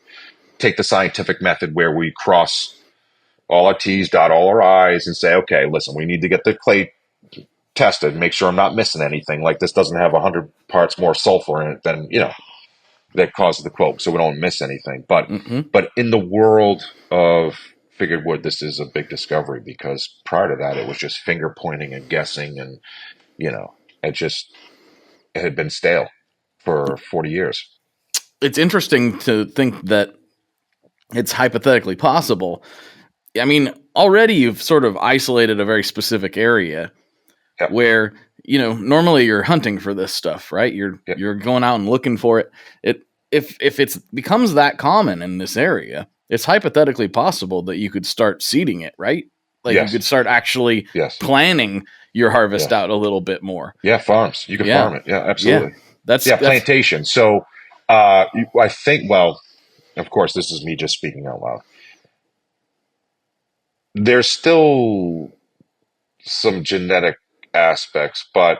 take the scientific method where we cross all our T's, dot all our I's, and say, okay, listen, we need to get the clay tested, make sure I'm not missing anything. Like this doesn't have 100 parts more sulfur in it than, that causes the quilt, so we don't miss anything. But Mm-hmm. but in the world of figured wood, this is a big discovery, because prior to that, it was just finger pointing and guessing, and it had been stale for 40 years. It's interesting to think that it's hypothetically possible. I mean, already you've sort of isolated a very specific area Yep. where, normally you're hunting for this stuff, right? You're going out and looking for it. If it becomes that common in this area, it's hypothetically possible that you could start seeding it, right? Like Yes. you could start actually Yes. planning your harvest out a little bit more. Yeah, farms. You can Yeah. farm it. Yeah, absolutely. That's Plantation. So I think, well, of course, this is me just speaking out loud. there's still some genetic aspects, but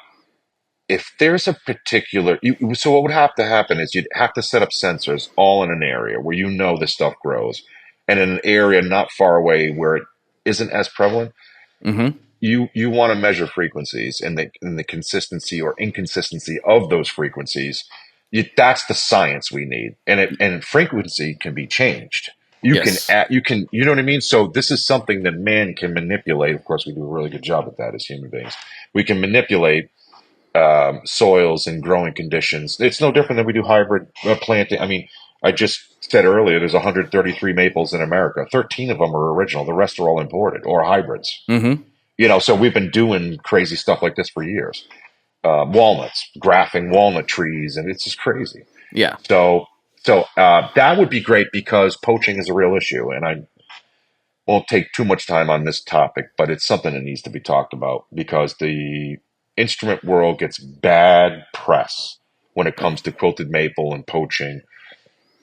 if there's a particular, so what would have to happen is you'd have to set up sensors all in an area where you know this stuff grows, and in an area not far away where it isn't as prevalent. Mm-hmm. You want to measure frequencies and the consistency or inconsistency of those frequencies. That's the science we need, and frequency can be changed. You can Yes. add, you know what I mean. So this is something that man can manipulate. Of course, we do a really good job at that as human beings. We can manipulate soils and growing conditions. It's no different than we do hybrid planting. I mean, I just said earlier there's 133 maples in America. 13 of them are original. The rest are all imported or hybrids. Mm-hmm. So we've been doing crazy stuff like this for years. Walnuts, grafting walnut trees, and it's just crazy. Yeah. So that would be great because poaching is a real issue, and I won't take too much time on this topic, but it's something that needs to be talked about because the instrument world gets bad press when it comes to quilted maple and poaching.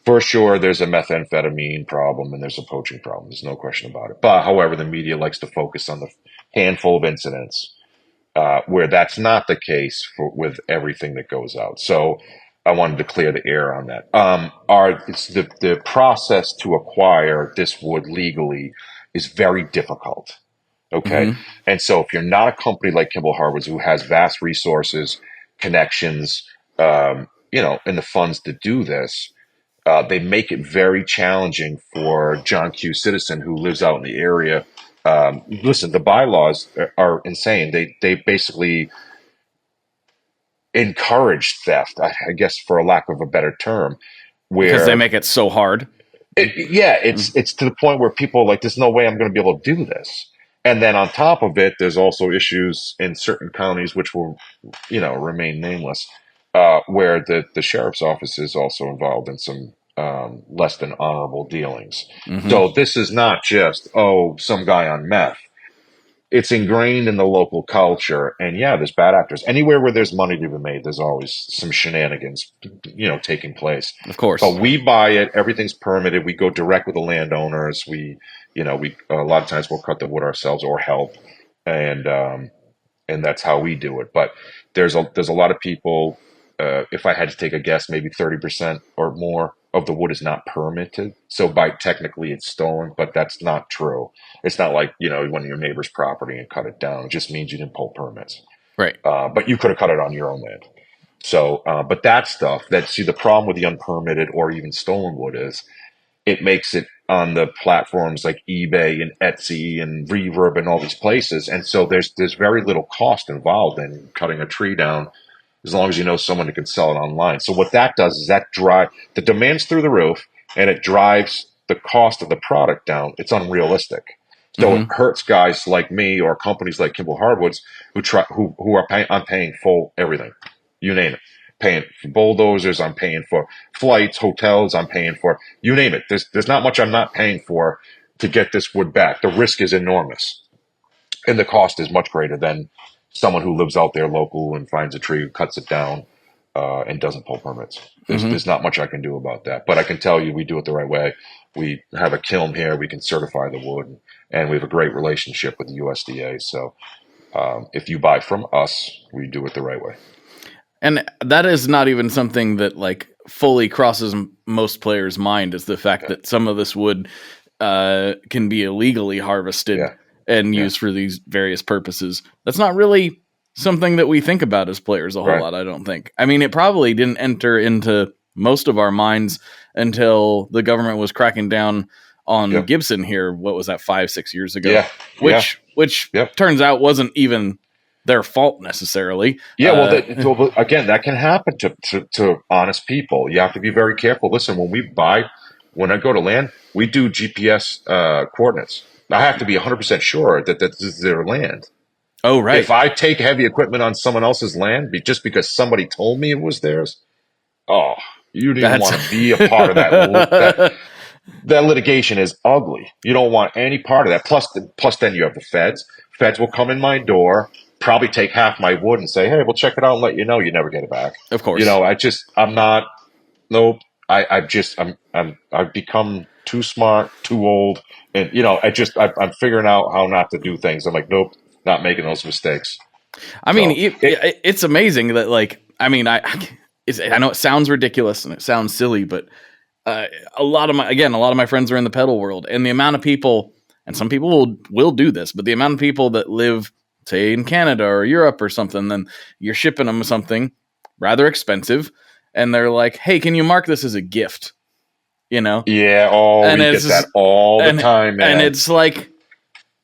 For sure, there's a methamphetamine problem and there's a poaching problem. There's no question about it. But however, the media likes to focus on the handful of incidents where that's not the case with everything that goes out. So I wanted to clear the air on that. It's the process to acquire this wood legally is very difficult. Okay. Mm-hmm. And so if you're not a company like Kimball Hardwoods who has vast resources, connections, and the funds to do this, they make it very challenging for John Q. Citizen who lives out in the area. Listen, the bylaws are insane. They basically encourage theft, I guess, for a lack of a better term, Because they where make it so hard. it's to the point where people are like, there's no way I'm going to be able to do this. And then on top of it, there's also issues in certain counties which will, remain nameless, where the sheriff's office is also involved in some less than honorable dealings. Mm-hmm. So this is not just some guy on meth. It's ingrained in the local culture, and yeah, there's bad actors anywhere where there's money to be made. There's always some shenanigans, taking place. Of But course. we buy it; everything's permitted. We go direct with the landowners. We a lot of times we'll cut the wood ourselves or help, and that's how we do it. But there's a lot of people. If I had to take a guess, maybe 30% or more of the wood is not permitted. So by technically it's stolen, but that's not true. It's not like when your neighbor's property and cut it down. It just means you didn't pull permits. Right. But you could have cut it on your own land. So, but that stuff. The problem with the unpermitted or even stolen wood is it makes it on the platforms like eBay and Etsy and Reverb and all these places. And so there's very little cost involved in cutting a tree down as long as you know someone who can sell it online. So what that does is that drive the demand's through the roof and it drives the cost of the product down. It's unrealistic. So it Mm-hmm. hurts guys like me or companies like Kimball Hardwoods who are paying. I'm paying full everything, you name it. Paying for bulldozers, I'm paying for flights, hotels, I'm paying for you name it. There's not much I'm not paying for to get this wood back. The risk is enormous, and the cost is much greater than someone who lives out there local and finds a tree, cuts it down, and doesn't pull permits. Mm-hmm. There's not much I can do about that, but I can tell you we do it the right way. We have a kiln here. We can certify the wood, and we have a great relationship with the USDA. So if you buy from us, we do it the right way. And that is not even something that like fully crosses most players' mind, is the fact that some of this wood can be illegally harvested Yeah. and Yeah. used for these various purposes. That's not really something that we think about as players a whole Right. lot, I don't think. I mean, it probably didn't enter into most of our minds until the government was cracking down on Yep. Gibson here. What was that, 5-6 years ago? Yeah. Which Yep. turns out wasn't even their fault necessarily. Yeah, well, again, that can happen to honest people. You have to be very careful. Listen, when I go to land, we do GPS coordinates. I have to be 100% sure that this is their land. Oh, right. If I take heavy equipment on someone else's land just because somebody told me it was theirs, oh, you didn't want to be a part of that. That litigation is ugly. You don't want any part of that. Plus, then you have the feds. Feds will come in my door, probably take half my wood and say, "Hey, we'll check it out and let you know." You never get it back. Of course. I'm not. Nope. I've become too smart, too old, and I'm figuring out how not to do things. I'm like, nope, not making those mistakes. I mean, So it's amazing that, like, I mean, I know it sounds ridiculous and it sounds silly, but uh, a lot of my friends are in the pedal world, and the amount of people, and some people will do this, but the amount of people that live, say, in Canada or Europe or something, then you're shipping them something rather expensive, and they're like, "Hey, can you mark this as a gift?" You know, yeah, oh, and we it's get that just, all the and time, and man. it's like,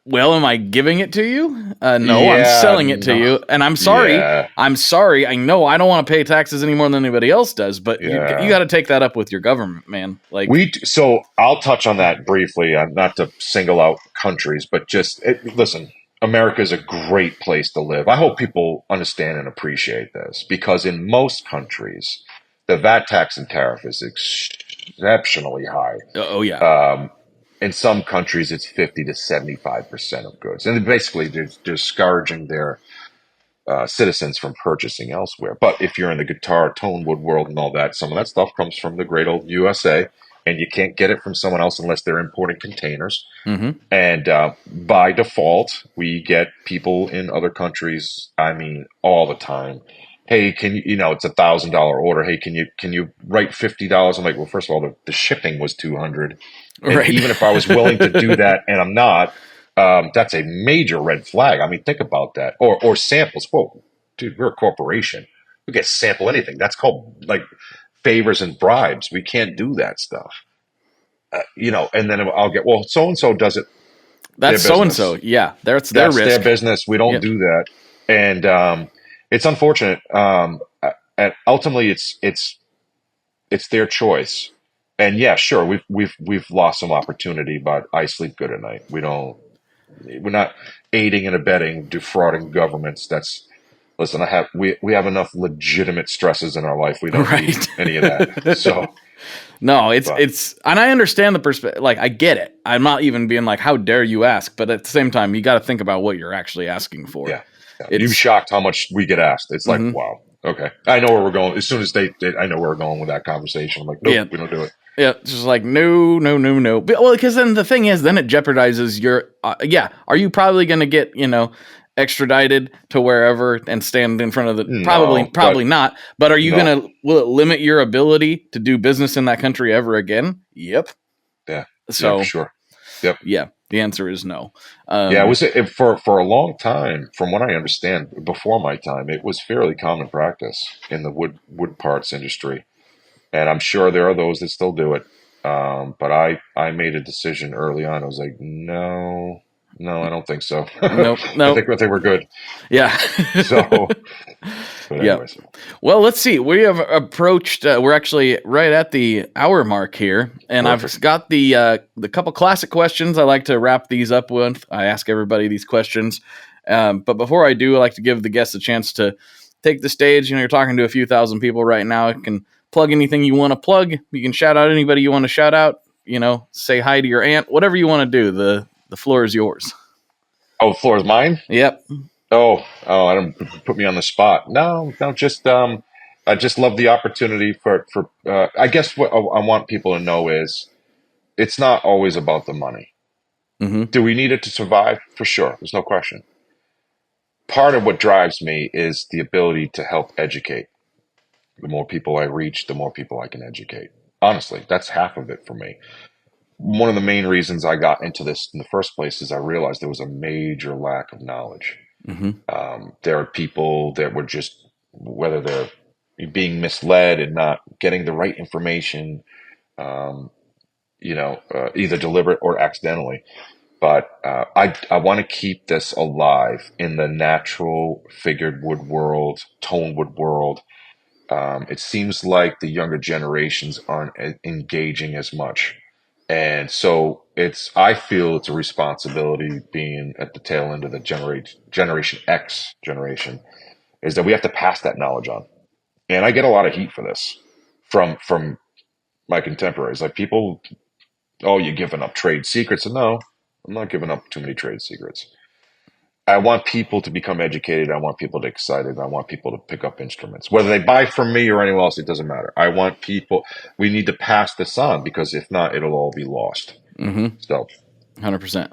well, am I giving it to you? No, I'm Yeah, selling it to no, you, and I'm sorry. yeah, I'm sorry. I know I don't want to pay taxes any more than anybody else does, but you yeah. got to take that up with your government, man. Like, So I'll touch on that briefly, not to single out countries, but listen. America is a great place to live. I hope people understand and appreciate this because in most countries, the VAT tax and tariff is exceptionally high. oh yeah, Um, in some countries, it's 50 to 75% of goods, and basically they're discouraging their citizens from purchasing elsewhere. But if you're in the guitar tone wood world and all that, some of that stuff comes from the great old USA, and you can't get it from someone else unless they're importing containers. mm-hmm. And by default, we get people in other countries. I mean, all the time. Hey, can you? It's $1,000 order. Hey, can you write $50? I'm like, well, first of all, the shipping was 200, and Right. even if I was willing to do that, and I'm not, that's a major red flag. I mean, think about that. Or samples. Whoa, dude, we're a corporation. We can sample anything. That's called like favors and bribes. We can't do that stuff. And then I'll get, well, so and so does it their That's so and so. business. Yeah, that's their That's their risk. business. We don't Yeah. do that, and it's unfortunate. And ultimately, it's their choice. And yeah, sure, we've lost some opportunity, but I sleep good at night. We're not aiding and abetting defrauding governments. That's listen. We have enough legitimate stresses in our life. We don't need Right. any of that. So, No, it's but it's and I understand the perspective. Like, I get it. I'm not even being like, how dare you ask? But at the same time, you got to think about what you're actually asking for. yeah, yeah. You're It's shocked how much we get asked. It's like, mhm. wow, okay. I know where we're going. As soon as I know where we're going with that conversation. I'm like, nope, Yeah, we don't do it. yeah. It's just like, no, no, no, no. Well, because then the thing is, then it jeopardizes your. Yeah, are you probably going to get extradited to wherever and stand in front of the probably No, but probably not. But are you no, gonna will it limit your ability to do business in that country ever again? Yep. yeah, yeah, for So sure. Yep. yeah, the answer is no. Yeah, Um, for a long time, from what I understand, before my time, it was fairly common practice in the wood parts industry, and I'm sure there are those that still do it. But I made a decision early on. I was like, no, no, I don't think so. nope, I nope. think we're good. Yeah. So, but Yeah. anyways, Well, let's see. We have approached. We're actually right at the hour mark here, and I've perfect. got the couple classic questions I like to wrap these up with. I ask everybody these questions, but before I do, I like to give the guests a chance to take the stage. You're talking to a few thousand people right now. You can plug anything you want to plug. You can shout out anybody you want to shout out. Say hi to your aunt. Whatever you want to do. The floor is yours. Oh, the floor is mine. Yep. I don't put me on the spot. No, no, just I just love the opportunity for. I guess what I want people to know is it's not always about the money. Mm-hmm. Do we need it to survive? For sure, there's no question. Part of what drives me is the ability to help educate. The more people I reach, the more people I can educate. Honestly, that's half of it for me. One of the main reasons I got into this in the first place is I realized there was a major lack of knowledge. Mm-hmm. There are people that were just, whether they're being misled and not getting the right information, um, either deliberate or accidentally. But I want to keep this alive in the natural figured wood world, tone wood world. It seems like the younger generations aren't engaging as much. And so I feel it's a responsibility being at the tail end of the Generation X generation is that we have to pass that knowledge on. And I get a lot of heat for this from my contemporaries. Like people, oh, you're giving up trade secrets. And no, I'm not giving up too many trade secrets. I want people to become educated. I want people to be excited. I want people to pick up instruments, whether they buy from me or anyone else. It doesn't matter. I want people. We need to pass this on because if not, it'll all be lost. Mm-hmm. So, 100%.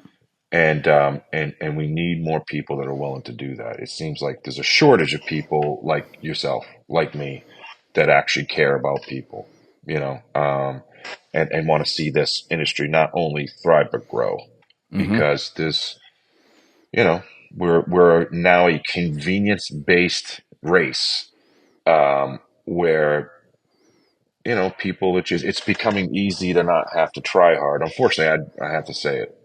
and we need more people that are willing to do that. It seems like there's a shortage of people like yourself, like me, that actually care about people. You know, and want to see this industry not only thrive but grow Mm-hmm. because there's you know, we're now a convenience based race where people it's becoming easy to not have to try hard. Unfortunately, I have to say it.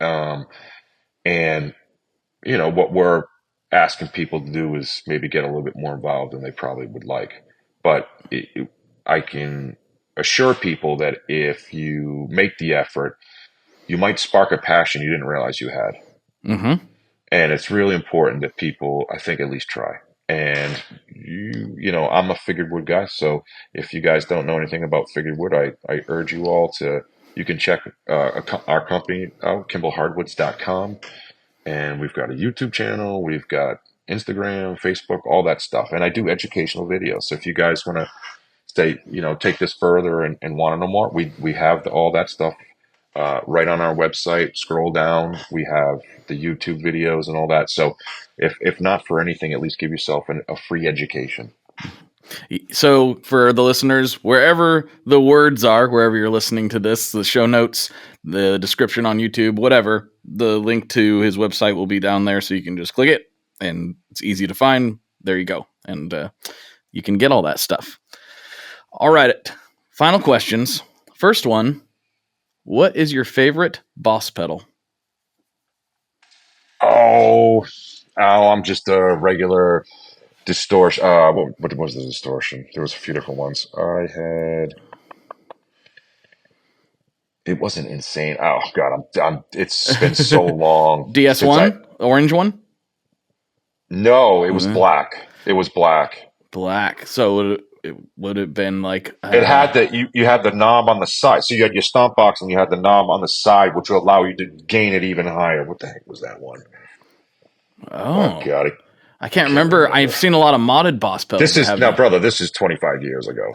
And what we're asking people to do is maybe get a little bit more involved than they probably would like. But I can assure people that if you make the effort, you might spark a passion you didn't realize you had. Mm-hmm. And it's really important that people, I think, at least try. And I'm a figured wood guy. So if you guys don't know anything about figured wood, I urge you all you can check our company out, KimballHardwoods.com. And we've got a YouTube channel. We've got Instagram, Facebook, all that stuff. And I do educational videos. So if you guys want to take this further and want to know more, we have all that stuff right on our website. Scroll down, we have the YouTube videos and all that. So if not for anything, at least give yourself a free education. So for the listeners, wherever the words are, wherever you're listening to this, the show notes, the description on YouTube, whatever, the link to his website will be down there. So you can just click it and it's easy to find. There you go. And you can get all that stuff. All right. Final questions. First one. What is your favorite Boss pedal? I'm just a regular distortion. What was the distortion? There was a few different ones. It wasn't insane. Oh God, it's been so long. DS1, orange one? No, it was black. It was black. Black. So it would have been like it had you had the knob on the side. So you had your stomp box and you had the knob on the side, which will allow you to gain it even higher. What the heck was that one? Oh God, I can't remember. I've seen a lot of modded Boss pedals. This is 25 years ago.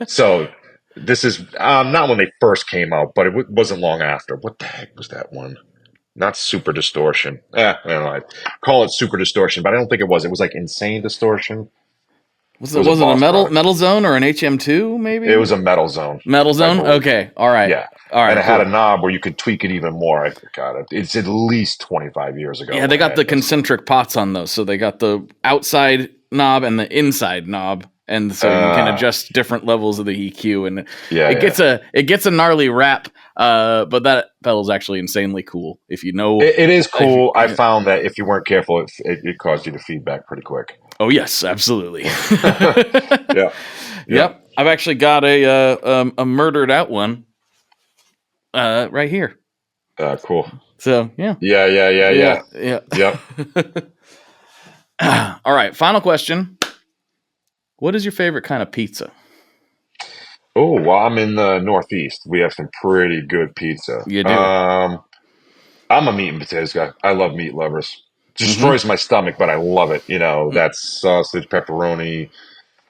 So this is not when they first came out, but it wasn't long after. What the heck was that one? Not super distortion. I don't know. I call it super distortion, but I don't think it was. It was like insane distortion. Was it a metal zone or an HM2 maybe? It was a metal zone. Metal zone? Okay. All right. Yeah. All right. And it had a knob where you could tweak it even more. I forgot it. It's at least 25 years ago. Yeah, they got the concentric pots on those. So they got the outside knob and the inside knob. And so you can adjust different levels of the EQ, and it gets a gnarly rap. But that pedal's actually insanely cool. If you know, it is cool. I found that if you weren't careful, it caused you to feedback pretty quick. Oh yes, absolutely. Yeah. Yep. I've actually got a murdered out one right here. Cool. So yeah. Yeah. Yep. All right. Final question. What is your favorite kind of pizza? Oh, well, I'm in the Northeast. We have some pretty good pizza. You do? I'm a meat and potatoes guy. I love meat lovers. Destroys my stomach, but I love it. That's sausage, pepperoni,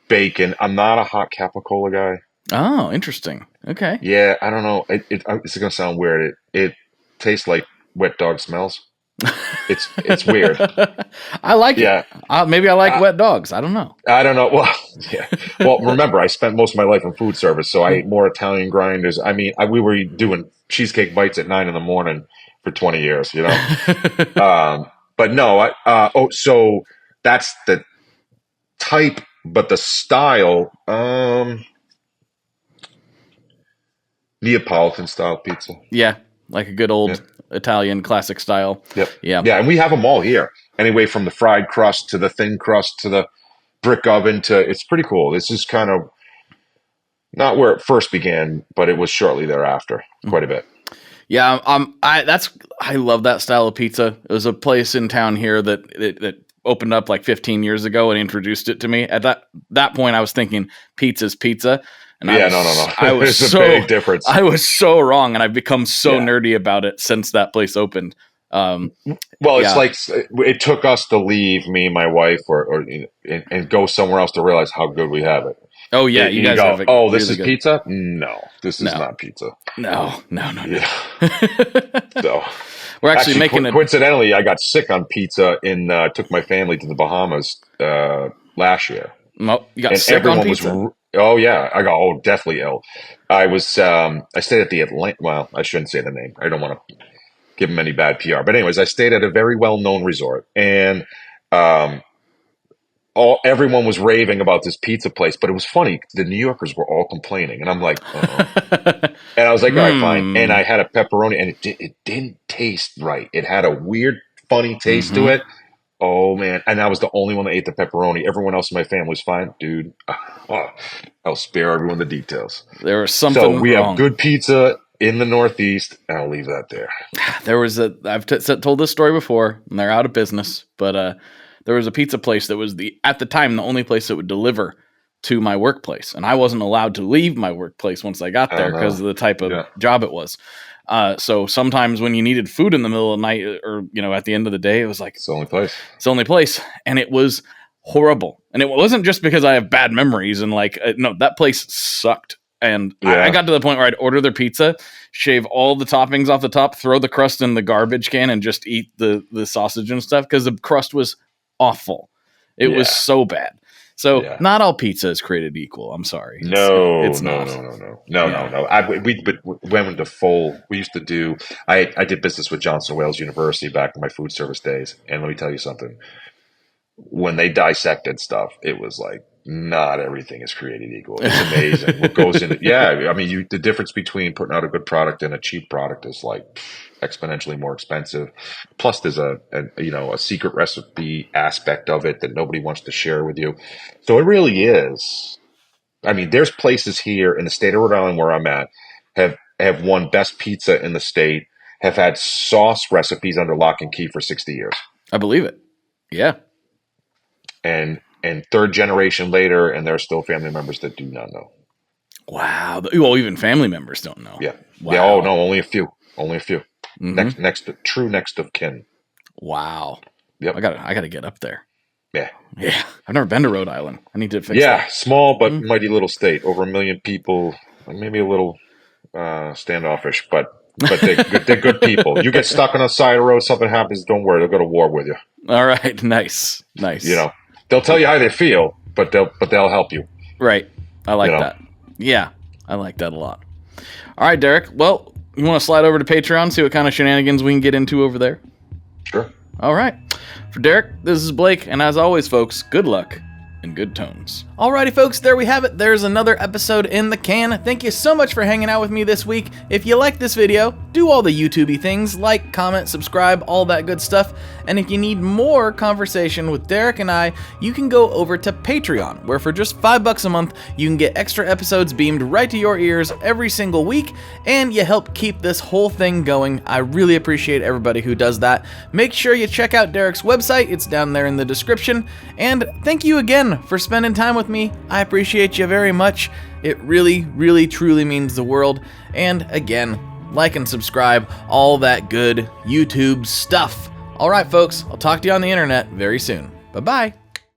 bacon. I'm not a hot capicola guy. Oh, interesting. Okay. Yeah, I don't know. It's going to sound weird. It tastes like wet dog smells. It's weird. I like it. Maybe I like wet dogs. I don't know. I don't know. Well, yeah. Well, remember, I spent most of my life in food service, so I ate more Italian grinders. I mean, we were doing cheesecake bites at 9 a.m. for 20 years, But no, so that's the type, but the style, Neapolitan style pizza. Yeah, like a good old Italian classic style. Yep. Yeah. Yeah, and we have them all here. Anyway, from the fried crust to the thin crust to the brick oven it's pretty cool. This is kind of not where it first began, but it was shortly thereafter, quite a bit. Yeah, I love that style of pizza. It was a place in town here that opened up like 15 years ago and introduced it to me. At that point, I was thinking pizza's pizza. And no. I was a big difference. I was so wrong, and I've become so nerdy about it since that place opened. Well, it's Yeah. like it took us to leave, me and my wife, and go somewhere else to realize how good we have it. Oh yeah, you You guys go, have it oh, this really is good. pizza? No, this is No, not pizza. no, no, no, no. Yeah. So We're actually actually, making a. coincidentally, I got sick on pizza and took my family to the Bahamas last year, Well, you got and sick on everyone was. pizza. Oh yeah, I got definitely ill. I stayed at the Atlanta. Well, I shouldn't say the name. I don't want to give them any bad PR. But anyways, I stayed at a very well known resort, and um, everyone was raving about this pizza place. But it was funny. The New Yorkers were all complaining, and I'm like, uh-oh. And I was like, all right, fine. And Hmm. I had a pepperoni, and it didn't taste right. It had a weird, funny taste to Mm-hmm. it. Oh man! And I was the only one that ate the pepperoni. Everyone else in my family was fine, dude. Oh, I'll spare everyone the details. There was So something we have wrong. good pizza in the Northeast, and I'll leave that there. There was a. Told this story before, and they're out of business. But there was a pizza place that was at the time the only place that would deliver to my workplace, and I wasn't allowed to leave my workplace once I got I there don't know. because of the type of Yeah, job it was. So sometimes when you needed food in the middle of the night, or at the end of the day, it was like it's the only place. it's the only place, and it was horrible. And it wasn't just because I have bad memories and no, that place sucked. And I Yeah, got to the point where I'd order their pizza, shave all the toppings off the top, throw the crust in the garbage can, and just eat the sausage and stuff because the crust was awful. It was yeah, so bad. So yeah. not all pizza is created equal. I'm sorry, No, it's no, not. no, no, no, no, no, Yeah, no. We went into full. We used to do. I did business with Johnson Wales University back in my food service days, and let me tell you something. When they dissected stuff, it was like not everything is created equal. It's amazing what goes into. Yeah, I mean, the difference between putting out a good product and a cheap product is like exponentially more expensive. Plus, there's a secret recipe aspect of it that nobody wants to share with you. So it really is. I mean, there's places here in the state of Rhode Island where I'm at have won best pizza in the state. Have had sauce recipes under lock and key for 60 years. I believe it. Yeah. And third generation later, and there are still family members that do not know. Wow. Well, even family members don't know. Yeah, yeah. Oh Wow. no, only a few. Only a few. Mm-hmm. Next of kin. Wow. Yep. I gotta get up there. Yeah. Yeah. I've never been to Rhode Island. I need to fix Yeah. that. Small but Mm. mighty little state. Over 1 million people. Maybe a little standoffish, but they're good people. You get stuck on the side of the road, something happens. Don't worry, they'll go to war with you. All right. Nice. You Nice. know, they'll tell you how they feel, but they'll help you. Right. I You like know. that. Yeah. I like that a lot. All right, Derek. Well, you want to slide over to Patreon, see what kind of shenanigans we can get into over there? Sure. All right. For Derek, this is Blake, and as always, folks, good luck and good tones. Alrighty, folks, there we have it. There's another episode in the can. Thank you so much for hanging out with me this week. If you like this video, do all the YouTubey things, like, comment, subscribe, all that good stuff. And if you need more conversation with Derek and I, you can go over to Patreon, where for just $5 a month, you can get extra episodes beamed right to your ears every single week, and you help keep this whole thing going. I really appreciate everybody who does that. Make sure you check out Derek's website. It's down there in the description. And thank you again for spending time with me. I appreciate you very much. It really, really, truly means the world. And again, like and subscribe, all that good YouTube stuff. All right, folks, I'll talk to you on the internet very soon. Bye-bye.